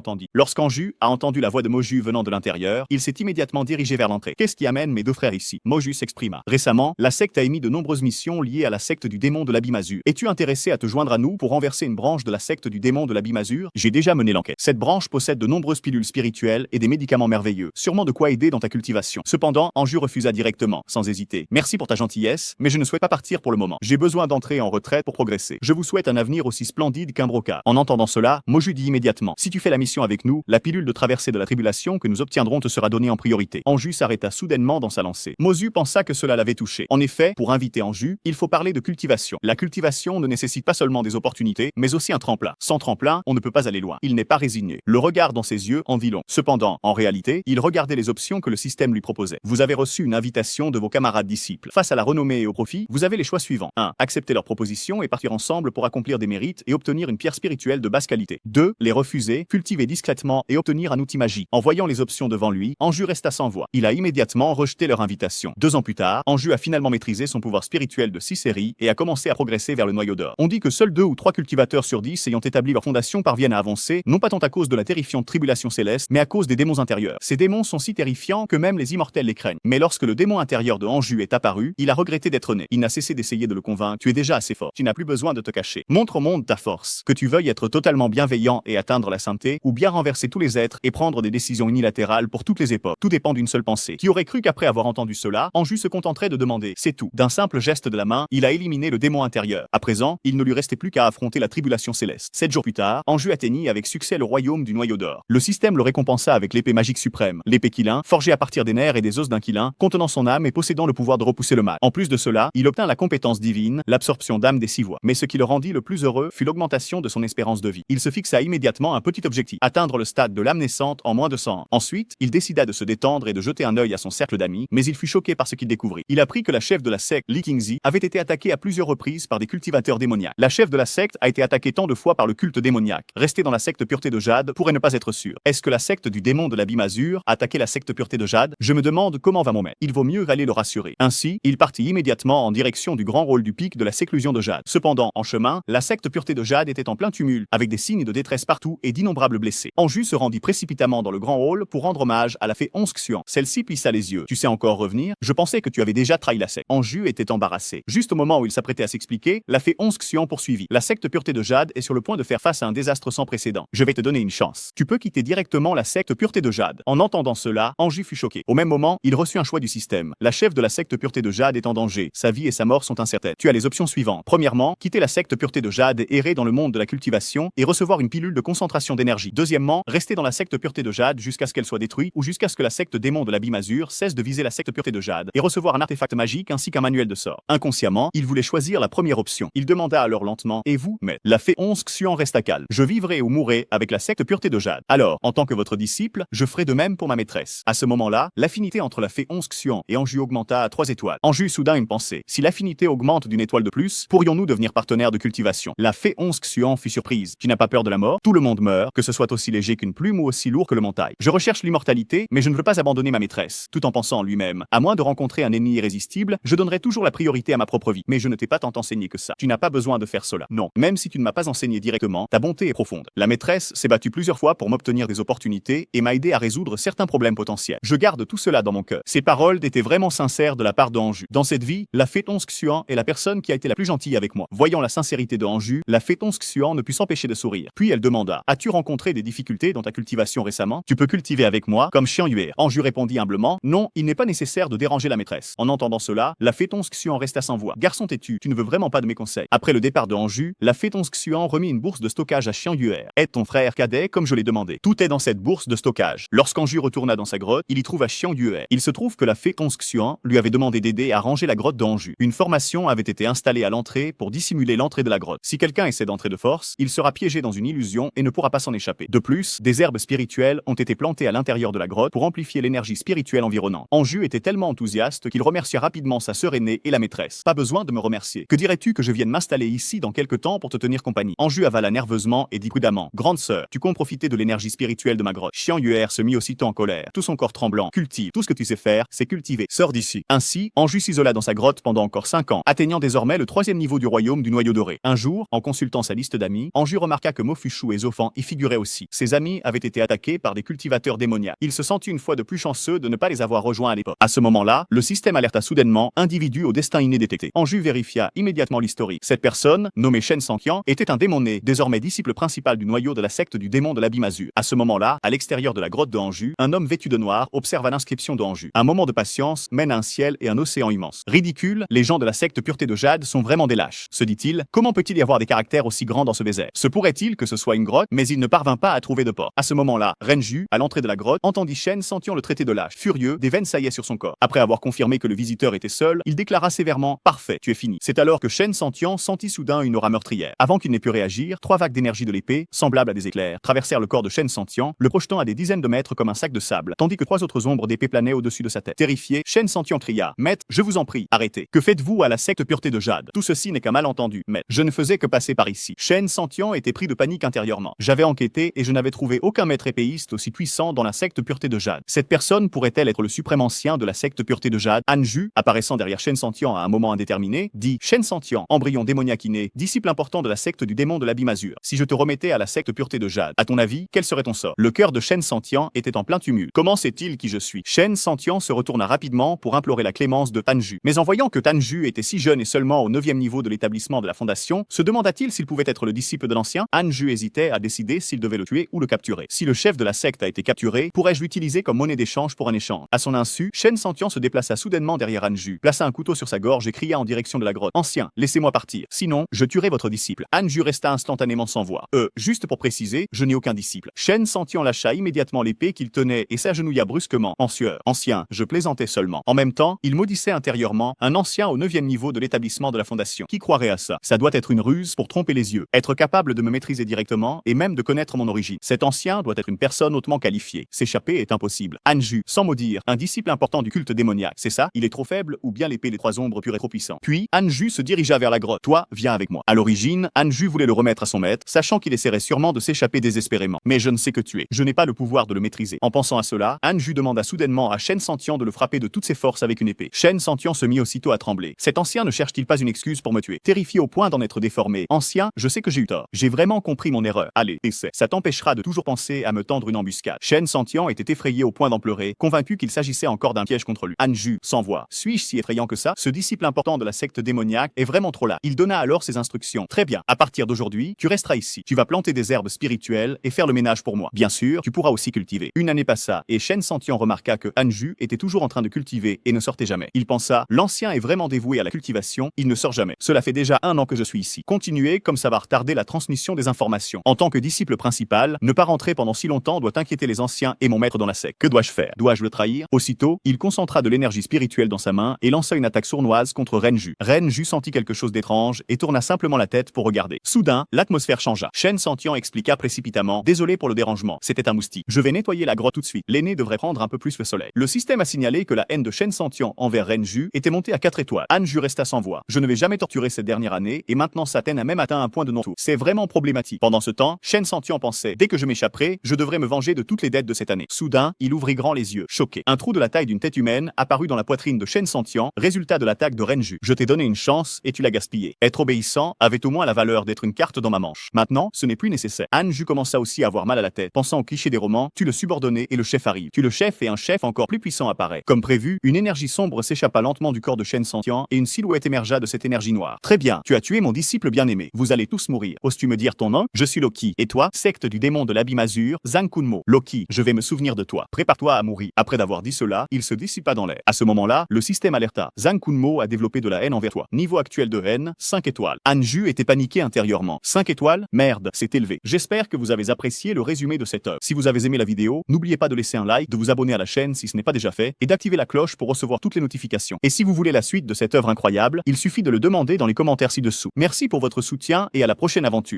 a entendu la voix de Moju venant de l'intérieur, il s'est immédiatement dirigé vers l'entrée. Qu'est-ce qui amène mes 2 frères ici? Moju s'exprima. Récemment, la secte a émis de nombreuses missions liées à la secte du démon de l'Abîme Azur. Es-tu intéressé à te joindre à nous pour renverser une branche de la secte du démon de l'Abîme Azur? J'ai déjà mené l'enquête. Cette branche possède de nombreuses pilules spirituelles et des médicaments merveilleux, sûrement de quoi aider dans ta cultivation. Cependant, Anju refusa directement, sans hésiter. Merci pour ta gentillesse, mais je ne souhaite pas partir pour le moment. J'ai besoin d'entrer en retraite pour progresser. Je vous souhaite un avenir aussi splendide qu'un brocard. En entendant cela, Moju dit immédiatement, si tu fais la mission avec nous, la pilule de traversée de la tribulation que nous obtiendrons te sera donnée en priorité. Anju s'arrêta soudainement dans sa lancée. Mozu pensa que cela l'avait touché. En effet, pour inviter Anju, il faut parler de cultivation. La cultivation ne nécessite pas seulement des opportunités, mais aussi un tremplin. Sans tremplin, on ne peut pas aller loin. Il n'est pas résigné. Le regard dans ses yeux en dit long. Cependant, en réalité, il regardait les options que le système lui proposait. Vous avez reçu une invitation de vos camarades disciples. Face à la renommée et au profit, vous avez les choix suivants. 1. Accepter leur proposition et partir ensemble pour accomplir des mérites et obtenir une pierre spirituelle de basse qualité. 2. Les refuser, cultiver discrètement et obtenir un outil magique. En voyant les options devant lui, Anju resta sans voix. Il a immédiatement rejeté leur invitation. 2 ans plus tard, Anju a finalement maîtrisé son pouvoir spirituel de 6 séries et a commencé à progresser vers le noyau d'or. On dit que seuls 2 ou 3 cultivateurs sur 10 ayant établi leur fondation parviennent à avancer, non pas tant à cause de la terrifiante tribulation céleste, mais à cause des démons intérieurs. Ces démons sont si terrifiants que même les immortels les craignent. Mais lorsque le démon intérieur de Anju est apparu, il a regretté d'être né. Il n'a cessé d'essayer de le convaincre. Tu es déjà assez fort. Tu n'as plus besoin de te cacher. Montre au monde ta force. Que tu veuilles être totalement bienveillant et atteindre la sainteté, ou bien renverser tous les êtres et prendre des décisions unilatérales pour toutes les époques. Tout dépend d'une seule pensée. Qui aurait cru qu'après avoir entendu cela, Anju se contenterait de demander, c'est tout. D'un simple geste de la main, il a éliminé le démon intérieur. À présent, il ne lui restait plus qu'à affronter la tribulation céleste. 7 jours plus tard, Anju atteignit avec succès le royaume du noyau d'or. Le système le récompensa avec l'épée magique suprême, l'épée Qilin, forgée à partir des nerfs et des os d'un Qilin, contenant son âme et possédant le pouvoir de repousser le mal. En plus de cela, il obtint la compétence divine, l'absorption d'âme des 6 voies. Mais ce qui le rendit le plus heureux fut l'augmentation de son espérance de vie. Il se fixa immédiatement un petit objectif, atteindre le stade de l'âme naissante en moins de 100 ans. Ensuite, il décida de se détendre et de jeter un œil à son cercle d'amis, mais il fut choqué par ce qu'il découvrit. Il apprit que la chef de la secte, Li Qingzi, avait été attaquée à plusieurs reprises par des cultivateurs démoniaques. La chef de la secte a été attaquée tant de fois par le culte démoniaque. Rester dans la secte pureté de Jade pourrait ne pas être sûr. Est-ce que la secte du démon de l'Abîme Azur a attaqué la secte pureté de Jade? Je me demande comment va mon maître. Il vaut mieux aller le rassurer. Ainsi, il partit immédiatement en direction du grand rôle du pic de la séclusion de Jade. Cependant, en chemin, la secte pureté de Jade était en plein tumulte, avec des signes de détresse partout et d'innombrables blessés. Anju se rendit précipitamment dans le grand hall pour rendre hommage à la fée Onze Xuan. Celle-ci plissa les yeux. Tu sais encore revenir? Je pensais que tu avais déjà trahi la secte. Anju était embarrassé. Juste au moment où il s'apprêtait à s'expliquer, la fée Onze Xuan poursuivit. La secte pureté de Jade est sur le point de faire face à un désastre sans précédent. Je vais te donner une chance. Tu peux quitter directement la secte pureté de Jade. En entendant cela, Anju fut choqué. Au même moment, il reçut un choix du système. La chef de la secte pureté de Jade est en danger. Sa vie et sa mort sont incertaines. Tu as les options suivantes. Premièrement, quitter la secte pureté de Jade et errer dans le monde de la cultivation et recevoir une pilule de concentration d'énergie. Deuxièmement, rester dans la secte pureté de Jade jusqu'à ce qu'elle soit détruite ou jusqu'à ce que la secte démon de l'Abîme Azur cesse de viser la secte pureté de Jade et recevoir un artefact magique ainsi qu'un manuel de sorts. Inconsciemment, il voulait choisir la première option. Il demanda alors lentement, et vous, maître? La fée 11 Xuan resta calme. Je vivrai ou mourrai avec la secte Pureté de Jade. Alors, en tant que votre disciple, je ferai de même pour ma maîtresse. À ce moment-là, l'affinité entre la fée 11 Xuan et Anju augmenta à 3 étoiles. Anju eut soudain une pensée. Si l'affinité augmente d'une étoile de plus, pourrions-nous devenir partenaires de cultivation? La fée 11 Xuan fut surprise. Tu n'as pas peur de la mort? Tout le monde meurt, que ce soit aussi léger qu'une plume ou aussi lourd que le montagne. Je recherche l'immortalité, mais je ne veux pas abandonner ma maîtresse. Tout en pensant en lui-même, à moins de rencontrer un ennemi irrésistible, je donnerai toujours la priorité à ma propre vie. Mais je ne t'ai pas tant enseigné que ça. Tu n'as pas besoin de faire cela. Non. Même si tu ne m'as pas enseigné directement, ta bonté est profonde. La maîtresse s'est battue plusieurs fois pour m'obtenir des opportunités et m'a aidé à résoudre certains problèmes potentiels. Je garde tout cela dans mon cœur. Ces paroles étaient vraiment sincères de la part de Anju. Dans cette vie, la fée 11 Xuan est la personne qui a été la plus gentille avec moi. Voyant la sincérité de Anju, la fée 11 Xuan ne put s'empêcher de sourire. Puis elle demanda: as-tu rencontré des difficultés dans ta cultivation récemment? Tu peux cultiver avec moi, comme Xian Yuer. Anju répondit humblement: non, il n'est pas nécessaire de déranger la maîtresse. En entendant cela, la fée 11 Xuan resta sans voix. Garçon têtu, tu ne veux vraiment pas de mes conseils. Après le départ de Anju, la fée 11 Xuan remit une bourse de stockage à Xian Yuer. Aide ton frère cadet comme je l'ai demandé. Tout est dans cette bourse de stockage. Lorsqu'Anju retourna dans sa grotte, il y trouva Xian Yuer. Il se trouve que la fée 11 Xuan lui avait demandé d'aider à ranger la grotte d'Anju. Une formation avait été installée à l'entrée pour dissimuler l'entrée de la grotte. Si quelqu'un essaie d'entrer de force, il sera piégé dans une illusion et ne pourra pas s'en échapper. De plus, des herbes spirituelles ont été plantées à l'intérieur de la grotte pour amplifier l'énergie spirituelle environnante. Anju était tellement enthousiaste qu'il remercia rapidement sa sœur aînée et la maîtresse. Pas besoin de me remercier. Que dirais-tu que je vienne m'installer ici dans quelque temps pour te tenir compagnie? Anju avala nerveusement et dit prudemment: grande sœur, tu comptes profiter de l'énergie spirituelle de ma grotte? Xian Yuer se mit aussitôt en colère. Tout son corps tremblant: cultive. Tout ce que tu sais faire, c'est cultiver. Sors d'ici. Ainsi, Anju s'isola dans sa grotte pendant encore 5 ans, atteignant désormais le 3e niveau du royaume du noyau doré. Un jour, en consultant sa liste d'amis, Anju remarqua que Mofushu et Zofan y figuraient aussi. Ses amis avaient été attaqués par des cultivateurs démoniaques. Il se sentit une fois de plus chanceux de ne pas les avoir rejoints à l'époque. À ce moment-là, le système alerta soudainement: individu au destin inné détecté. Anju vérifia immédiatement l'historique. Cette personne, nommée Shen Sanqian, était un démon né, désormais disciple principal du noyau de la secte du démon de l'abîme azur. À ce moment-là, à l'extérieur de la grotte de Anju, un homme vêtu de noir observa l'inscription de Anju. Un moment de patience mène à un ciel et un océan immense. Ridicule, les gens de la secte Pureté de Jade sont vraiment des lâches, se dit-il. Comment peut-il y avoir des caractères aussi grands dans ce désert? Se pourrait-il que ce soit une grotte, mais il ne parvint pas à trouver de port? À ce moment-là, Renju, à l'entrée de la grotte, entendit Shen Sanqian le traiter de lâche. Furieux, des veines saillaient sur son corps. Après avoir confirmé que le visiteur était seul, il déclara sévèrement: parfait, tu es fini. C'est alors que Shen Sanqian sentit soudain une aura meurtrière. Avant qu'il n'ait pu réagir, 3 vagues d'énergie de l'épée, semblables à des éclairs, traversèrent le corps de Shen Sanqian, le projetant à des dizaines de mètres comme un sac de sable, tandis que 3 autres ombres d'épée planaient au-dessus de sa tête. Terrifié, Shen Sanqian cria: maître, je vous en prie, arrêtez. Que faites-vous à la secte Pureté de Jade? Tout ceci n'est qu'un malentendu, maître. Je ne faisais que passer par ici. Shen Sanqian était pris de panique intérieurement. J'avais enquêté et je n'avais trouvé aucun maître épéiste aussi puissant dans la secte Pureté de Jade. Cette personne pourrait-elle être le suprême ancien de la secte Pureté de Jade? Anju, apparaissant derrière Shen Sanqian à un moment indéterminé, dit: Shen Sanqian, embryon démoniaque inné, disciple important de la secte du démon de l'abîme azur. Si je te remettais à la secte Pureté de Jade, à ton avis, quel serait ton sort? Le cœur de Shen Sanqian était en plein tumulte. Comment sait-il qui je suis? Shen Sanqian se retourna rapidement pour implorer la clémence de Tanju. Mais en voyant que Tanju était si jeune et seulement au 9e niveau de l'établissement de la fondation, se demanda-t-il s'il pouvait être le disciple de l'ancien? Anju hésitait à décider s'il devait le tuer ou le capturer. Si le chef de la secte a été capturé, pourrais-je l'utiliser comme monnaie d'échange pour un échange? À son insu, Shen Sanqian se déplaça soudainement derrière Anju, plaça un couteau sur sa gorge et cria en direction de la grotte: ancien, laissez-moi partir, sinon, je tuerai votre disciple. Anju resta instantanément sans voix. Juste pour préciser, je n'ai aucun disciple. Shen Sanqian lâcha immédiatement l'épée qu'il tenait et s'agenouilla brusquement, en sueur. Ancien, je plaisantais seulement. En même temps, il maudissait intérieurement un ancien au 9e niveau de l'établissement de la fondation. Qui croirait à ça? Ça doit être une ruse pour tromper les yeux. Être capable de me maîtriser directement et même de connaître mon origine. Cet ancien doit être une personne hautement qualifiée. S'échapper est impossible. Anju, sans maudire, un disciple important du culte démoniaque, c'est ça? Il est trop faible ou bien l'épée des 3 ombres pure est trop puissant? Puis, Anju se dirigea vers la grotte. Toi, viens avec moi. À l'origine, Anju voulait le remettre à son maître, sachant qu'il essaierait sûrement de s'échapper désespérément. Mais je ne sais que tu es. Je n'ai pas le pouvoir de le maîtriser. En pensant à cela, Anju demanda soudainement à Shen Sanqian de le frapper de toutes ses forces avec une épée. Shen Sanqian se mit aussitôt à trembler. Cet ancien ne cherche-t-il pas une excuse pour me tuer? Terrifié au point d'en être déformé. Ancien, je sais que j'ai eu tort. J'ai vraiment compris mon erreur. Allez, essaie. Ça t'empêchera de toujours penser à me tendre une embuscade. Shen Sanqian était effrayé au point d'en pleurer, convaincu qu'il s'agissait encore d'un piège contre lui. Anju, sans voix. Suis-je si effrayant que ça? Ce disciple important de la secte démoniaque est vraiment trop là. Il donna alors ses instructions. Très bien. À partir d'aujourd'hui, tu resteras ici. Tu vas planter des herbes spirituelles et faire le ménage pour moi. Bien sûr, tu pourras aussi cultiver. Une année passa et Shen Sanqian remarqua que Anju était toujours en train de cultiver et ne sortait jamais. Il pensa: l'ancien est vraiment dévoué à la cultivation, il ne sort jamais. Cela fait déjà 1 an que je suis ici. Continuer comme ça va retarder la transmission des informations. En tant que disciple principal, ne pas rentrer pendant si longtemps doit inquiéter les anciens et mon maître dans la secte. Que dois-je faire? Dois-je le trahir? Aussitôt, il concentra de l'énergie spirituelle dans sa main et lança une attaque sournoise base contre Renju. Renju sentit quelque chose d'étrange et tourna simplement la tête pour regarder. Soudain, l'atmosphère changea. Shen Sentian expliqua précipitamment: désolé pour le dérangement, c'était un moustique. Je vais nettoyer la grotte tout de suite. L'aîné devrait prendre un peu plus le soleil. Le système a signalé que la haine de Shen Sentian envers Renju était montée à 4 étoiles. Anju resta sans voix. Je ne vais jamais torturer cette dernière année et maintenant sa haine a même atteint un point de non-retour. C'est vraiment problématique. Pendant ce temps, Shen Sentian pensait: dès que je m'échapperai, je devrais me venger de toutes les dettes de cette année. Soudain, il ouvrit grand les yeux, choqué. Un trou de la taille d'une tête humaine apparut dans la poitrine de Shen Sentian, résultat de l'attaque de Renju. Je t'ai donné une chance et tu l'as gaspillée. Être obéissant avait au moins la valeur d'être une carte dans ma manche. Maintenant, ce n'est plus nécessaire. Anju commença aussi à avoir mal à la tête, pensant au cliché des romans: tu le subordonné et le chef arrive. Tu le chef et un chef encore plus puissant apparaît. Comme prévu, une énergie sombre s'échappa lentement du corps de Shen Sentian et une silhouette émergea de cette énergie noire. Très bien, tu as tué mon disciple bien-aimé. Vous allez tous mourir. Oses-tu me dire ton nom? Je suis Loki. Et toi, secte du démon de l'abîme azur, Zhang Kunmo. Loki, je vais me souvenir de toi. Prépare-toi à mourir. Après d'avoir dit cela, il se dissipa dans l'air. À ce moment-là, le système alerta: Zhang Kunmo a développé de la haine envers toi. Niveau actuel de haine, 5 étoiles. Anju était paniqué intérieurement. 5 étoiles? Merde, c'est élevé. J'espère que vous avez apprécié le résumé de cette œuvre. Si vous avez aimé la vidéo, n'oubliez pas de laisser un like, de vous abonner à la chaîne si ce n'est pas déjà fait, et d'activer la cloche pour recevoir toutes les notifications. Et si vous voulez la suite de cette œuvre incroyable, il suffit de le demander dans les commentaires ci-dessous. Merci pour votre soutien et à la prochaine aventure.